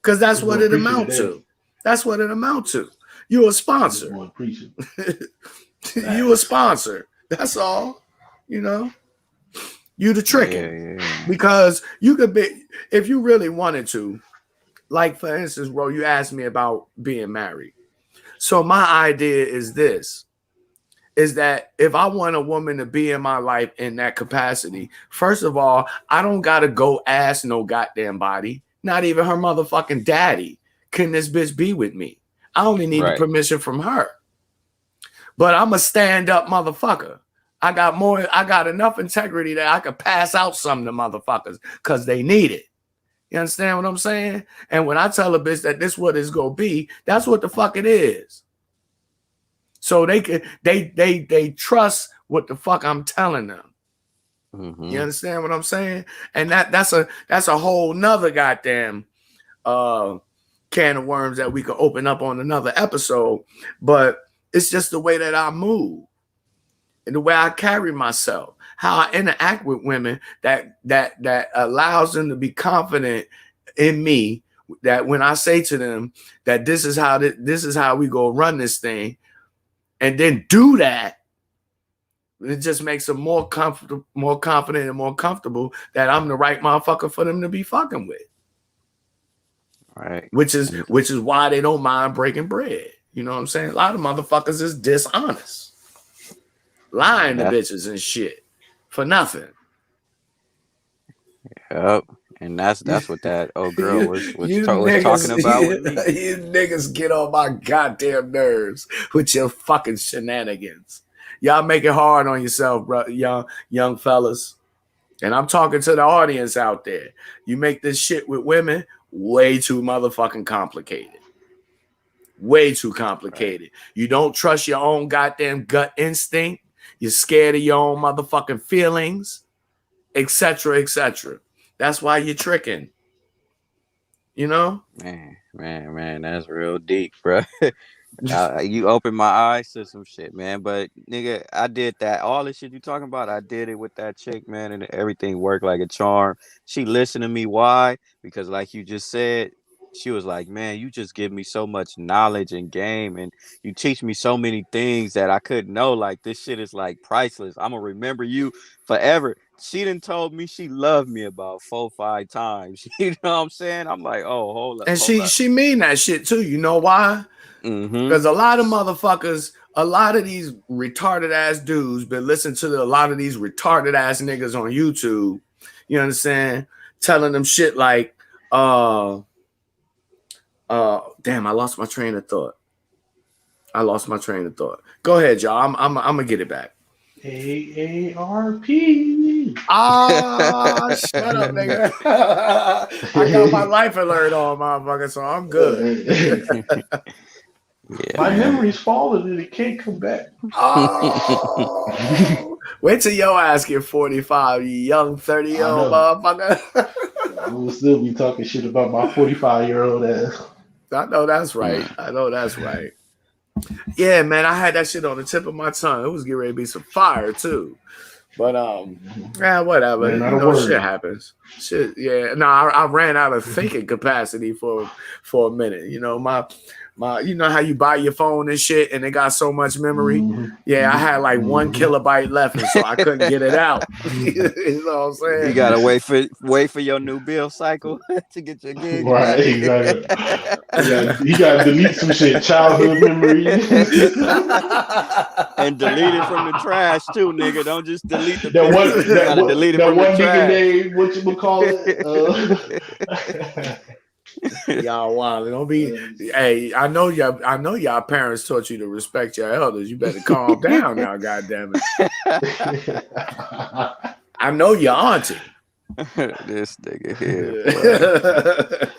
D: Because that's what it amount to. That's what it amount to. You a sponsor. You a sponsor. That's all. You the tricking. Yeah. Because you could be, if you really wanted to, like for instance, bro, you asked me about being married. So my idea is that if I want a woman to be in my life in that capacity, first of all, I don't got to go ask no goddamn body, not even her motherfucking daddy. Can this bitch be with me? I only need the permission from her. But I'm a stand-up motherfucker. I got enough integrity that I could pass out some of the motherfuckers because they need it. You understand what I'm saying? And when I tell a bitch that this what it's gonna be, that's what the fuck it is. So they trust what the fuck I'm telling them.
E: Mm-hmm.
D: You understand what I'm saying? And that's a whole nother goddamn can of worms that we could open up on another episode. But it's just the way that I move and the way I carry myself, how I interact with women that allows them to be confident in me. That when I say to them that this is how we go run this thing, and then do that, it just makes them more confident and more comfortable that I'm the right motherfucker for them to be fucking with.
E: Right.
D: Which is why they don't mind breaking bread. You know what I'm saying? A lot of motherfuckers is dishonest, lying to bitches and shit for nothing.
E: Yep. And that's what that old girl was talking about with me.
D: You niggas get on my goddamn nerves with your fucking shenanigans. Y'all make it hard on yourself, bro, young fellas. And I'm talking to the audience out there. You make this shit with women way too motherfucking complicated. Way too complicated. Right. You don't trust your own goddamn gut instinct. You're scared of your own motherfucking feelings, etc., etc. That's why you're tricking. You know?
E: Man, that's real deep, bro. You opened my eyes to some shit, man. But nigga, I did that. All the shit you talking about, I did it with that chick, man, and everything worked like a charm. She listened to me. Why? Because like you just said, she was like, man, you just give me so much knowledge and game, and you teach me so many things that I couldn't know. Like, this shit is like priceless. I'm gonna remember you forever. She done told me she loved me about 4-5 times. You know what I'm saying? I'm like, oh, hold up.
D: And she mean that shit too. You know why? Because a lot of motherfuckers, a lot of these retarded ass dudes been listening to a lot of these retarded ass niggas on YouTube. You understand? Telling them shit like, damn, I lost my train of thought. Go ahead, y'all. I'm gonna get it back.
F: AARP.
D: Shut up, nigga. I got my life alert on, motherfucker, so I'm good.
F: Yeah, my memory's falling and it can't come back.
D: Wait till your ass get 45, you young 30-year-old motherfucker.
F: I will still be talking shit about my 45-year-old ass.
D: I know that's right. Yeah, man, I had that shit on the tip of my tongue. It was getting ready to be some fire too. But whatever. You know, shit happens. Shit, yeah. No, I ran out of thinking capacity for a minute. You know, my you know how you buy your phone and shit and it got so much memory? Yeah, I had like 1 kilobyte left, and so I couldn't get it out. You know what I'm saying?
E: You gotta wait for your new bill cycle to get your gig.
F: Right, exactly. You gotta delete some shit, childhood memories.
E: And delete it from the trash too, nigga. Don't just delete the
F: delete it from the trash. Name, what you would call it?
D: Y'all wild. Don't be. Hey, I know y'all parents taught you to respect your elders. You better calm down now, goddamn it. I know your auntie.
E: This nigga here.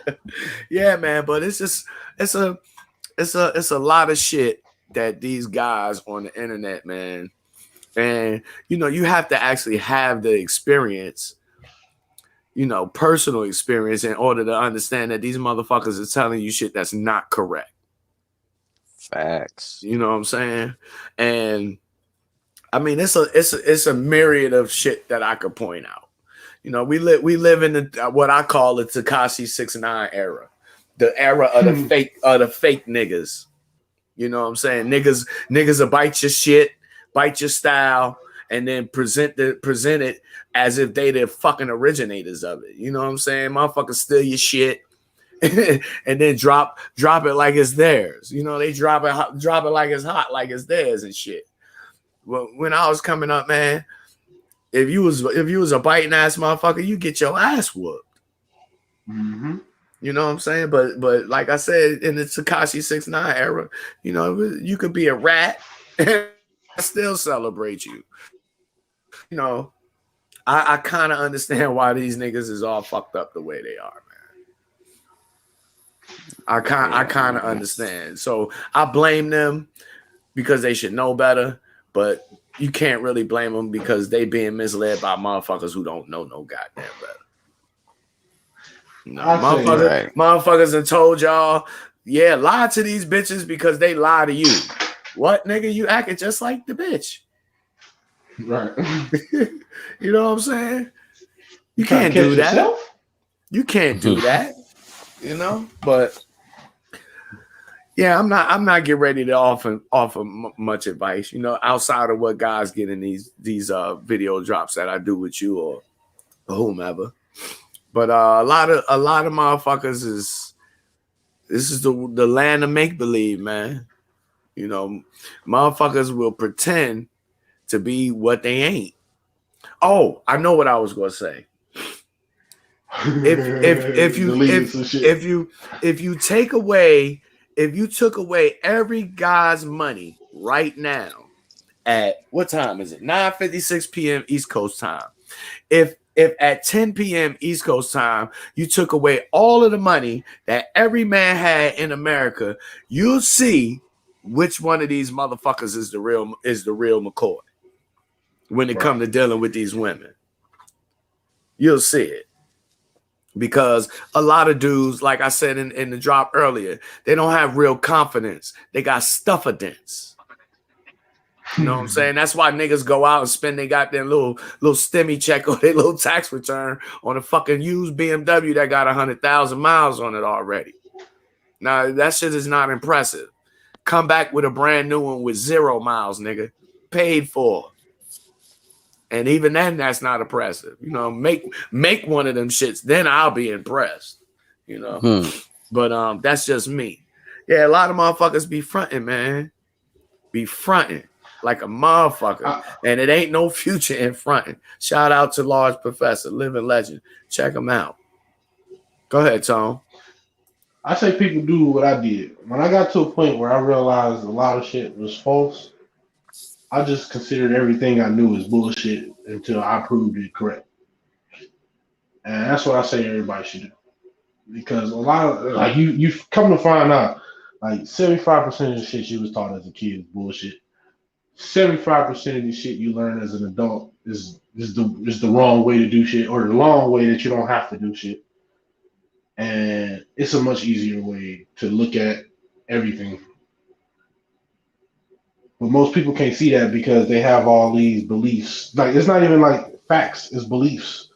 D: Yeah, man, but it's a lot of shit that these guys on the internet, man, and you know, you have to actually have the experience. You know, personal experience in order to understand that these motherfuckers are telling you shit that's not correct.
E: Facts.
D: You know what I'm saying? And I mean, it's a myriad of shit that I could point out. You know, we live in the what I call the Tekashi 6ix9ine era, the era of the fake niggas. You know what I'm saying? Niggas will bite your shit, bite your style, and then present it as if they the fucking originators of it. You know what I'm saying? Motherfuckers steal your shit and then drop it like it's theirs. You know, they drop it like it's hot, like it's theirs and shit. Well, when I was coming up, man, if you was a biting ass motherfucker, you get your ass whooped.
F: Mm-hmm.
D: You know what I'm saying? But like I said, in the Tekashi 6ix9ine era, you know, you could be a rat and I still celebrate you. You know, I kind of understand why these niggas is all fucked up the way they are, man. I kind of understand. So I blame them because they should know better. But you can't really blame them because they being misled by motherfuckers who don't know no goddamn better. No, motherfuckers have told y'all, yeah, lie to these bitches because they lie to you. What, nigga? You acting just like the bitch.
F: Right.
D: You know what I'm saying? You can't do that.
F: Yourself?
D: You can't do that. You know? But yeah, I'm not getting ready to offer much advice, you know, outside of what guys get in these video drops that I do with you or whomever. But a lot of motherfuckers this is the land of make believe, man. You know, motherfuckers will pretend to be what they ain't. Oh, I know what I was gonna say. If you took away every guy's money right now at what time is it? 9:56 p.m. East Coast time. If at 10 p.m. East Coast time, you took away all of the money that every man had in America, you'll see which one of these motherfuckers is the real McCoy when it comes to dealing with these women. You'll see it. Because a lot of dudes, like I said in the drop earlier, they don't have real confidence. They got stuffadence. You know what I'm saying? That's why niggas go out and spend they got their little stimmy check or their little tax return on a fucking used BMW that got 100,000 miles on it already. Now, that shit is not impressive. Come back with a brand new one with 0 miles, nigga. Paid for. And even then, that's not impressive. You know, make one of them shits, then I'll be impressed. You know, but that's just me. Yeah, a lot of motherfuckers be fronting, man. Be fronting like a motherfucker, and it ain't no future in fronting. Shout out to Large Professor, living legend. Check him out. Go ahead, Tone.
F: I say people do what I did. When I got to a point where I realized a lot of shit was false, I just considered everything I knew as bullshit until I proved it correct. And that's what I say everybody should do. Because a lot of, like, you come to find out, like, 75% of the shit you was taught as a kid is bullshit. 75% of the shit you learn as an adult is the wrong way to do shit, or the long way that you don't have to do shit. And it's a much easier way to look at everything. But most people can't see that because they have all these beliefs. Like, it's not even like facts, it's beliefs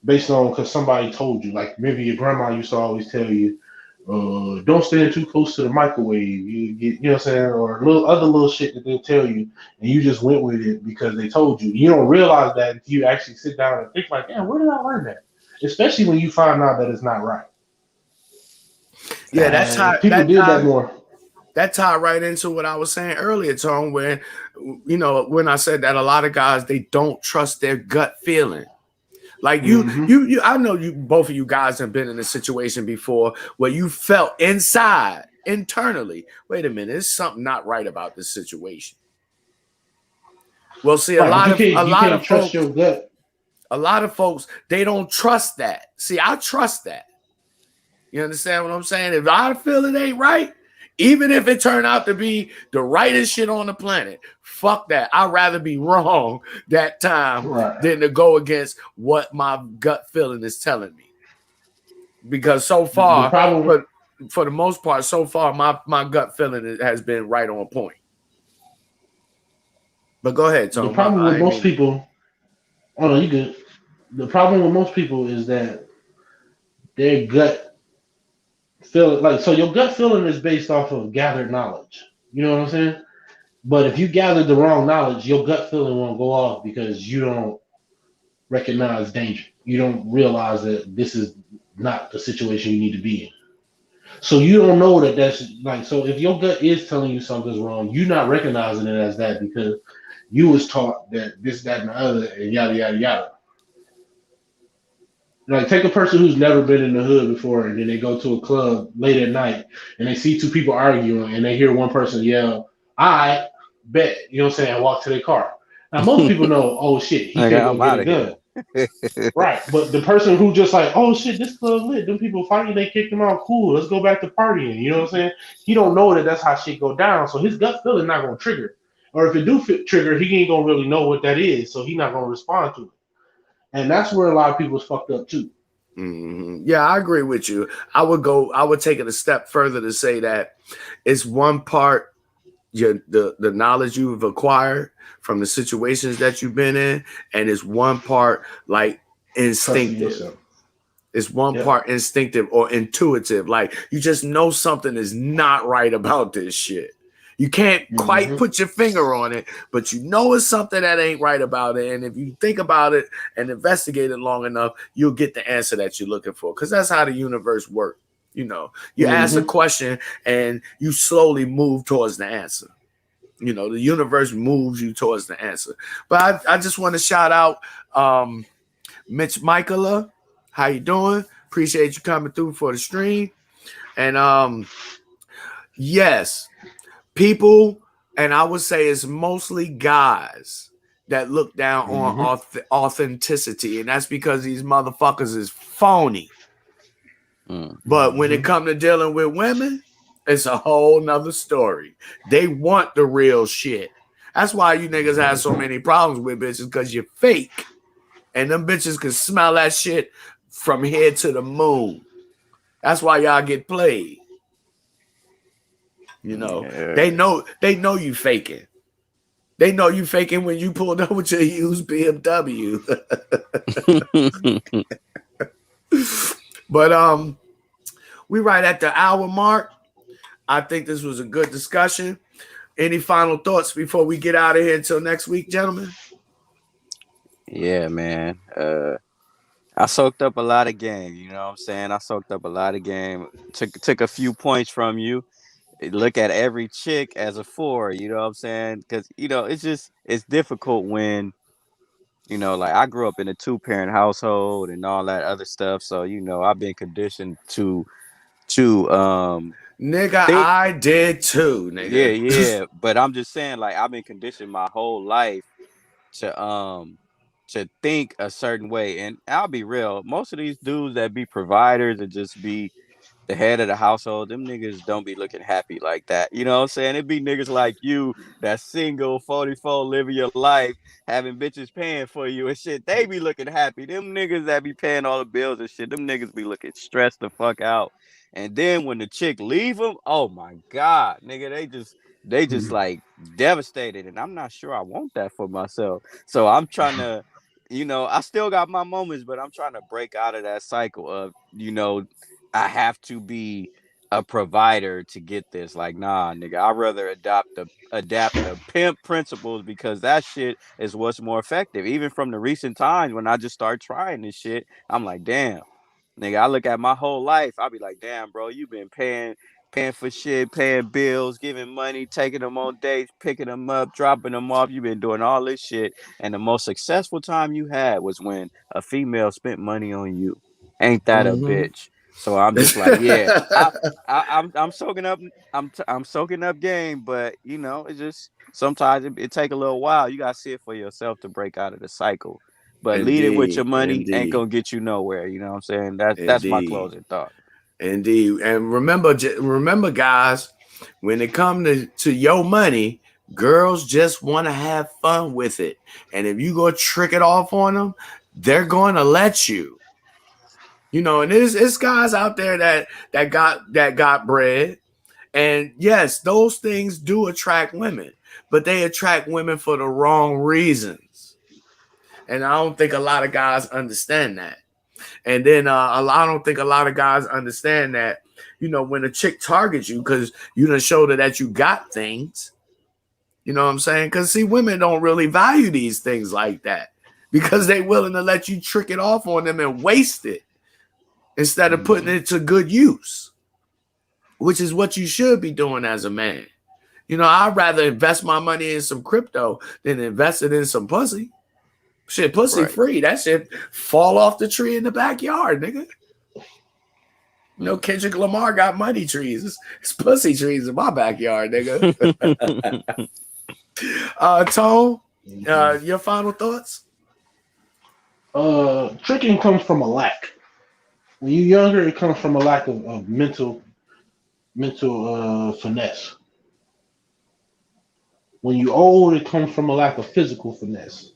F: based on because somebody told you. Like, maybe your grandma used to always tell you, don't stand too close to the microwave. You get, you know what I'm saying? Or other little shit that they'll tell you, and you just went with it because they told you. You don't realize that until you actually sit down and think like, damn, where did I learn that? Especially when you find out that it's not right.
D: Yeah, that's how
F: people did that more.
D: That tied right into what I was saying earlier, Tone, where, you know, when I said that a lot of guys, they don't trust their gut feeling. Like you, I know you, both of you guys have been in a situation before where you felt internally, wait a minute, there's something not right about this situation. Well, see, a lot of folks, they don't trust that. See, I trust that. You understand what I'm saying? If I feel it ain't right, even if it turned out to be the rightest shit on the planet, fuck that. I'd rather be wrong that time than to go against what my gut feeling is telling me. Because so far, for the most part, so far, my gut feeling has been right on point. But go ahead, Tom.
F: The problem with most people, oh no, you good. The problem with most people is that their gut feeling, like, so your gut feeling is based off of gathered knowledge. You know what I'm saying? But if you gathered the wrong knowledge, your gut feeling won't go off because you don't recognize danger. You don't realize that this is not the situation you need to be in. So you don't know that that's like, so if your gut is telling you something's wrong, you're not recognizing it as that because you was taught that this, that, and the other, and yada, yada, yada. Like, take a person who's never been in the hood before, and then they go to a club late at night, and they see two people arguing, and they hear one person yell, "I bet," you know what I'm saying, and walk to their car. Now, most people know, oh shit, he can't go get a gun. Right, but the person who just like, oh shit, this club lit, them people fighting, they kicked him out, cool, let's go back to partying, you know what I'm saying? He don't know that that's how shit go down, so his gut feeling not gonna trigger. or if it do fit trigger, he ain't gonna really know what that is, so he not gonna respond to it. And that's where a lot of people's fucked up too.
D: Mm-hmm. Yeah, I agree with you. I would take it a step further to say that it's one part the knowledge you've acquired from the situations that you've been in, and it's one part like instinctive. It's one part instinctive or intuitive. Like you just know something is not right about this shit. You can't quite put your finger on it, but you know it's something that ain't right about it. And if you think about it and investigate it long enough, you'll get the answer that you're looking for. Because that's how the universe works. You know, you ask a question and you slowly move towards the answer. You know, the universe moves you towards the answer. But I just want to shout out Mitch Michaela. How you doing? Appreciate you coming through for the stream. And yes, people, and I would say it's mostly guys that look down on authenticity, and that's because these motherfuckers is phony. But when it comes to dealing with women, it's a whole nother story. They want the real shit. That's why you niggas have so many problems with bitches, because you're fake. And them bitches can smell that shit from here to the moon. That's why y'all get played. You know, they know you faking. They know you faking when you pulled up with your used BMW. But we right at the hour mark. I think this was a good discussion. Any final thoughts before we get out of here until next week, gentlemen?
E: Yeah, man. I soaked up a lot of game. You know what I'm saying? I soaked up a lot of game. Took a few points from you. Look at every chick as a 4. You know what I'm saying? Because you know it's difficult when like I grew up in a 2-parent household and all that other stuff. So I've been conditioned to
D: nigga, I did too, nigga.
E: Yeah. But I'm just saying, like, I've been conditioned my whole life to think a certain way. And I'll be real, most of these dudes that be providers and just be the head of the household, them niggas don't be looking happy like that. You know what I'm saying? It be niggas like you that's single, 44, living your life, having bitches paying for you and shit. They be looking happy. Them niggas that be paying all the bills and shit, them niggas be looking stressed the fuck out. And then when the chick leave them, oh my God, nigga, they just like devastated. And I'm not sure I want that for myself. So I'm trying to, I still got my moments, but I'm trying to break out of that cycle of, I have to be a provider to get this. Like, nah, nigga, I'd rather adapt the pimp principles, because that shit is what's more effective. Even from the recent times when I just start trying this shit, I'm like, damn, nigga, I look at my whole life, I'll be like, damn, bro, you've been paying for shit, paying bills, giving money, taking them on dates, picking them up, dropping them off. You've been doing all this shit. And the most successful time you had was when a female spent money on you. Ain't that a bitch? So I'm just like, yeah, I'm soaking up, I'm soaking up game, but it's just sometimes it take a little while. You gotta see it for yourself to break out of the cycle. But leading with your money ain't gonna get you nowhere. You know what I'm saying? That's my closing thought.
D: Indeed. And remember, guys, when it comes to your money, girls just want to have fun with it. And if you go trick it off on them, they're going to let you. And it's guys out there that got bread. And yes, those things do attract women, but they attract women for the wrong reasons. And I don't think a lot of guys understand that. And then I don't think a lot of guys understand that, when a chick targets you because you done showed her that you got things, you know what I'm saying? Because, see, women don't really value these things like that because they willing to let you trick it off on them and waste it instead of putting it to good use, which is what you should be doing as a man. I'd rather invest my money in some crypto than invest it in some pussy. Shit, pussy free. That shit fall off the tree in the backyard, nigga. Kendrick Lamar got money trees. It's pussy trees in my backyard, nigga. Tone, your final thoughts?
F: Tricking comes from a lack. When you're younger, it comes from a lack of mental finesse. When you old, it comes from a lack of physical finesse.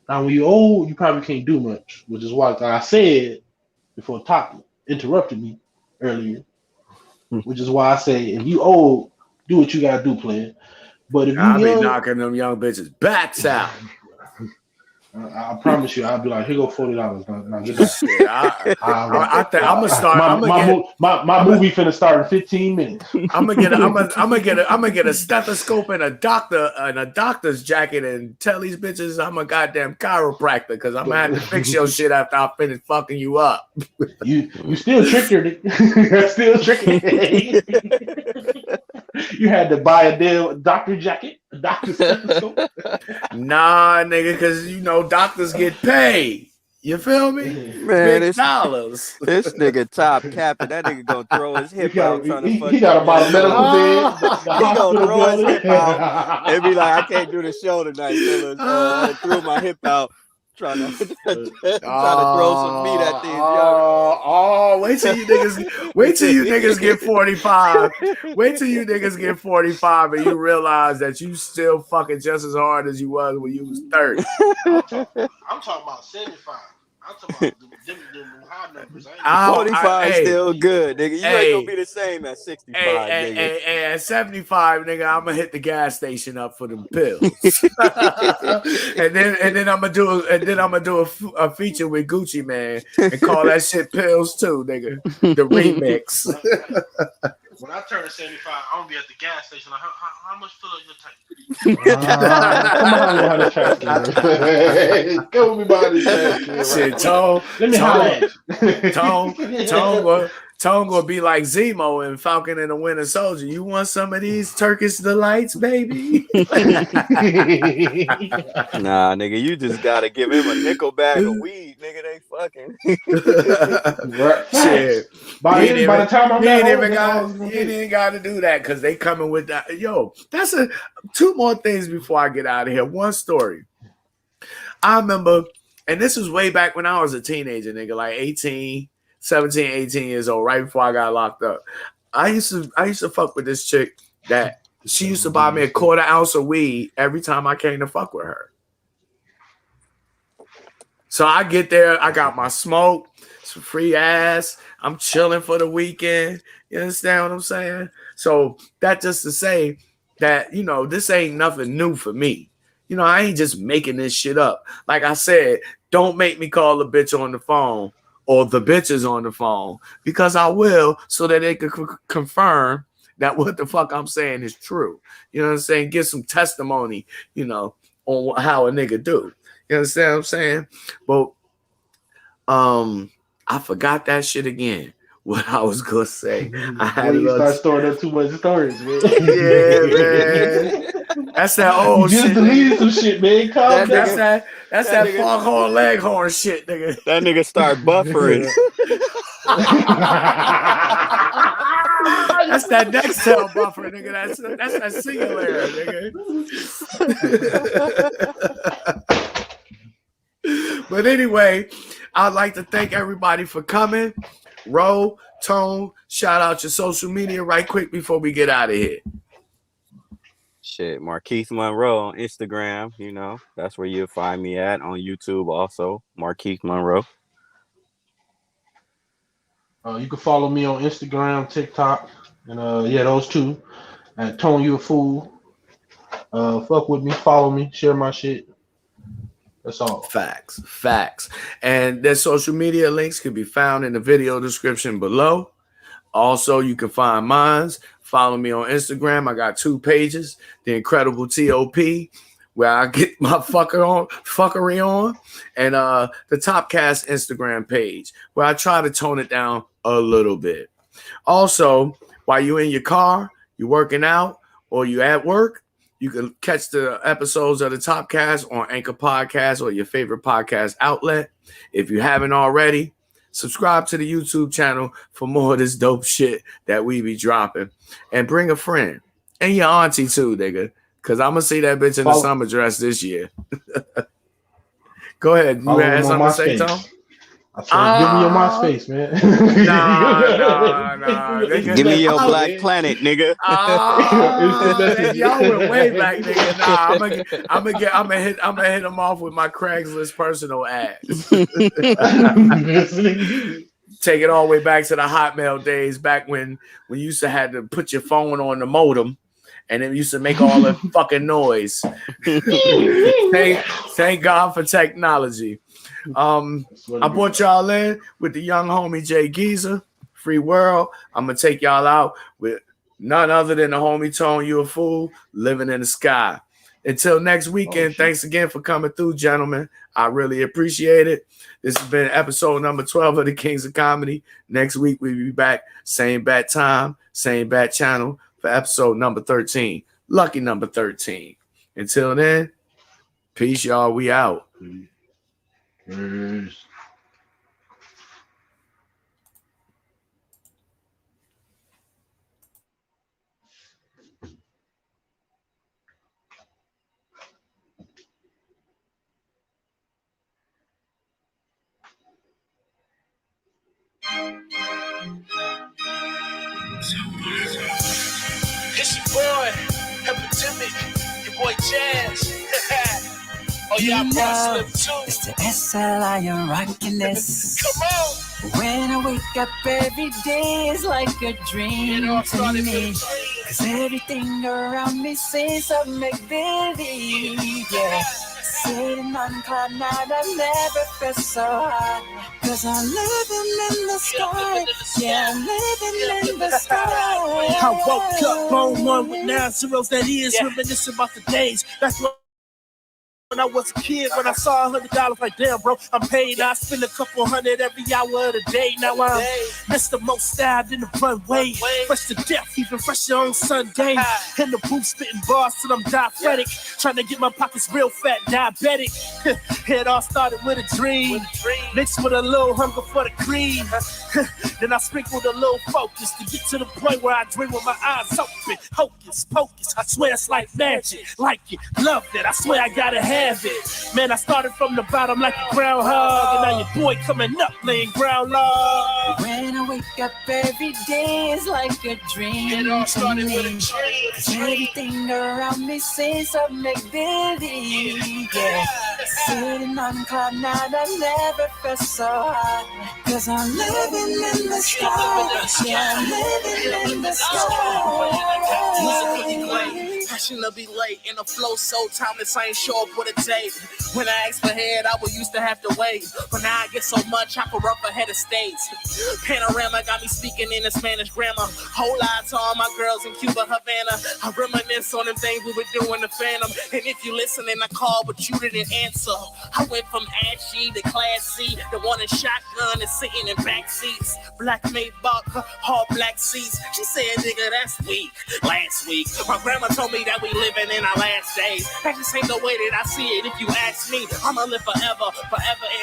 F: Now, when you old, you probably can't do much, which is why I said before Top interrupted me earlier, which is why I say if you old, do what you gotta do, player. But if you
D: I'll
F: young,
D: be knocking them young bitches backs out.
F: I promise you, I'll be like, here go $40. Now get that shit.
D: I think I'm gonna start.
F: My movie finna start in 15 minutes.
D: I'm gonna get a stethoscope and a doctor's jacket and tell these bitches I'm a goddamn chiropractor because I'm gonna have to fix your shit after I finish fucking you up.
F: You still tricked her. You're still tricking. You had to buy a damn doctor jacket, a doctor stethoscope.
D: Nah, nigga, because you know doctors get paid. You feel me?
E: Man,
D: Big dollars.
E: This nigga top capping. That nigga gonna throw his hip out trying to fuck.
F: He got to buy a medical bed.
E: He gonna throw his hip out and be like, I can't do the show tonight, fellas. I threw my hip out. Trying to throw some meat at these young.
D: Wait till you niggas get 45. Wait till you niggas get 45 and you realize that you still fucking just as hard as you was when you was 30.
F: I'm talking about 75. I'm talking about them high numbers.
E: 45 still good, nigga. You ain't gonna be the same at 65, nigga.
D: At 75, nigga, I'm gonna hit the gas station up for them pills. and then I'm gonna do a feature with Gucci Man and call that shit Pills too, nigga. The remix.
F: When I turn 75, I'm gonna be at the gas station. Like, how much fill up your tank? Come on, behind the trash can. Go with me behind the trash can.
D: Shit, Tone. Let me Tone gonna be like Zemo and Falcon and the Winter Soldier. You want some of these Turkish delights, baby?
E: Nah, nigga, you just gotta give him a nickel bag of weed, nigga. They fucking.
D: Shit.
F: By the time I'm
D: you ain't even got to do that because they coming with that. Yo, that's two more things before I get out of here. One story. I remember, and this was way back when I was a teenager, nigga, like 17, 18 years old, right before I got locked up. I used to fuck with this chick that she used to buy me a quarter ounce of weed every time I came to fuck with her. So I get there, I got my smoke, some free ass. I'm chilling for the weekend. You understand what I'm saying? So that just to say that, you know, this ain't nothing new for me. You know, I ain't just making this shit up. Like I said, don't make me call the bitch on the phone or the bitches on the phone because I will so that they can confirm that what the fuck I'm saying is true. You know what I'm saying? Get some testimony, you know, on how a nigga do. You understand what I'm saying? But I forgot that shit again. What I was gonna say. I had
F: you start storing up too much stories, man.
D: Yeah, man. That's that old
F: shit. You just deleted some shit, man. Calm
D: down. That's that foghorn leghorn shit, nigga.
E: That nigga start buffering.
D: That's that Nextel buffer, nigga. That's that singular, nigga. But anyway, I'd like to thank everybody for coming. Roe, Tone, shout out your social media right quick before we get out of here.
E: Shit, Markeith Monroe on Instagram, you know, that's where you'll find me at. On YouTube also, Markeith Monroe.
F: You can follow me on Instagram, TikTok, and those two at ToneYouAFool. Fuck with me, follow me, share my shit. That's all.
D: Facts. And their social media links can be found in the video description below. Also, you can find mine. Follow me on Instagram. I got 2 pages. The Incredible T.O.P, where I get my fuckery on. And the Top Cast Instagram page, where I try to tone it down a little bit. Also, while you're in your car, you're working out, or you at work, you can catch the episodes of the Top Cast on Anchor Podcast or your favorite podcast outlet. If you haven't already, subscribe to the YouTube channel for more of this dope shit that we be dropping. And bring a friend. And your auntie too, nigga. Because I'm going to see that bitch in the summer dress this year. Go ahead. You had something to say, Tom?
F: I told give me your MySpace, man.
D: Nah.
E: Give me your Black Planet, nigga.
D: Y'all went way back, nigga. Nah, I'm gonna hit him off with my Craigslist personal ads. Take it all the way back to the Hotmail days, back when you used to have to put your phone on the modem, and it used to make all the fucking noise. Thank God for technology. I brought y'all in with the young homie Jay Geezer, Free World. I'm gonna take y'all out with none other than the homie ToneYouAFool, Living in the Sky. Until next weekend, thanks again for coming through, gentlemen. I really appreciate it. This has been episode number 12 of the Kings of Comedy. Next week, we'll be back, same bat time, same bat channel for episode number 13. Lucky number 13. Until then, peace, y'all. We out.
F: Peace.
C: It's your boy, Epidemic, your boy Jazz. Oh yeah, I brought Slip too.
B: It's the SLI, you're rocking this.
C: Come on.
B: When I wake up every day is like a dream to me. Cause everything around me seems to make believe, yeah. Sitting on cloud nine, I never felt so high. Cause I'm living in the sky, yeah, I'm living in the sky.
C: I woke up on one with 9 zeros, that is, reminiscing about the days. That's what. When I was a kid, when I saw $100, like damn, bro, I'm paid. I spend a couple hundred every hour of the day. Now I'm Mr. Most Styled in the runway, fresh to death, even fresher on Sunday. In the booth, spitting bars till I'm diaphoretic, trying to get my pockets real fat, diabetic. It all started with a dream, mixed with a little hunger for the cream. Then I sprinkled a little focus to get to the point where I dream with my eyes open. Hocus pocus, I swear it's like magic. Like it, love it, I swear I gotta have it. Man, I started from the bottom like a groundhog, and now your boy coming up laying ground log.
B: When I wake up every day is like a dream.
C: It all started with a
B: Cause
C: dream.
B: everything around me seems to make believe, yeah. Sitting on cloud nine, I never felt so high. Cause I'm living in the sky, yeah, I'm living in the sky.
C: Passion to be late in a flow so timeless, I ain't show up with a date. When I asked for head, I would used to have to wait, but now I get so much I can rough ahead of states. Panorama got me speaking in a Spanish grammar. Whole lot to all my girls in Cuba, Havana. I reminisce on them things we would do in the Phantom. And if you listening, I called, but you didn't answer. I went from ashy to class C, the one in shotgun and sitting in back seats. Black Maybach, all black seats. She said, nigga, that's weak. Last week, my grandma told me that we living in our last days. That just ain't the way that I see it. If you ask me, I'ma live forever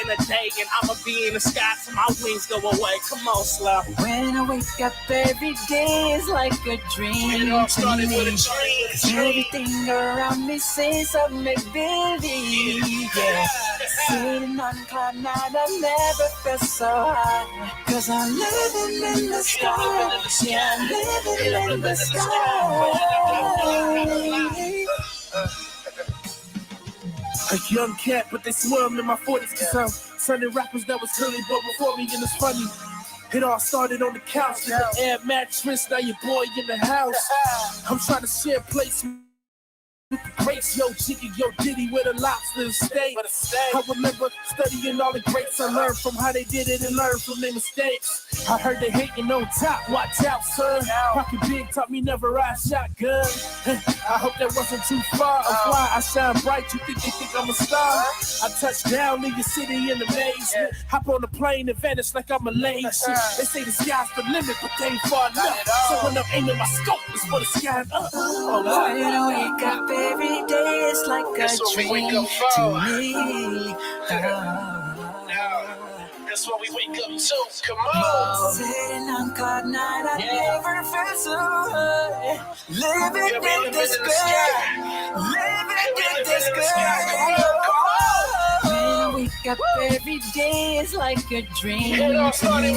C: in a day, and I'ma be in the sky till my wings go away. Come on, Slow.
B: When I wake up every day is like a dream.
C: It all started with a dream.
B: Cause everything around me seems to make believe, yeah. Sitting on cloud nine, I never felt so high. Cause I'm living in the sky, yeah, I'm living in the sky.
C: A young cat, but they swim in my 40s. Cause I'm sending rappers that was really but before me, and it's funny. It all started on the couch, with the air mattress, now your boy in the house. I'm trying to share a place with the greats, yo Jiggy, yo Diddy, where the lobsters stay. I remember studying all the greats I learned from how they did it and learned from their mistakes. I heard they hating on top, watch out, son. Rocky Big taught me never ride shotgun. I hope that wasn't too far of why I shine bright. You think they think I'm a star? I touch down, leave your city in amazement. Hop on the plane and vanish like I'm a lame shit. They say the sky's the limit, but they ain't far enough. So when I'm aiming my scope, it's for the sky and up. Oh,
B: When I wake up every day is like a dream to me.
C: That's what we wake up to. Come on.
B: Sitting on cloud nine, I never felt so high. Living in the sky, living in the sky. When I wake up every day is like a dream to me.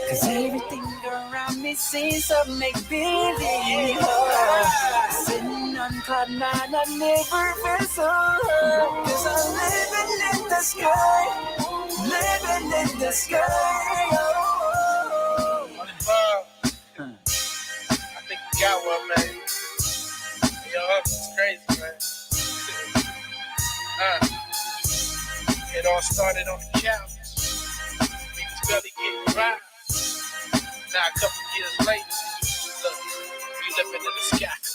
B: Cause everything around me seems so make-believe. Oh, sitting on cloud nine, I never felt so high. Cause I'm living in the sky, living in the sky. Oh.
G: I think you got one, man. Yo, it's crazy, man. It all started on the couch. We was barely getting by. Now a couple years later, look, we living in the sky.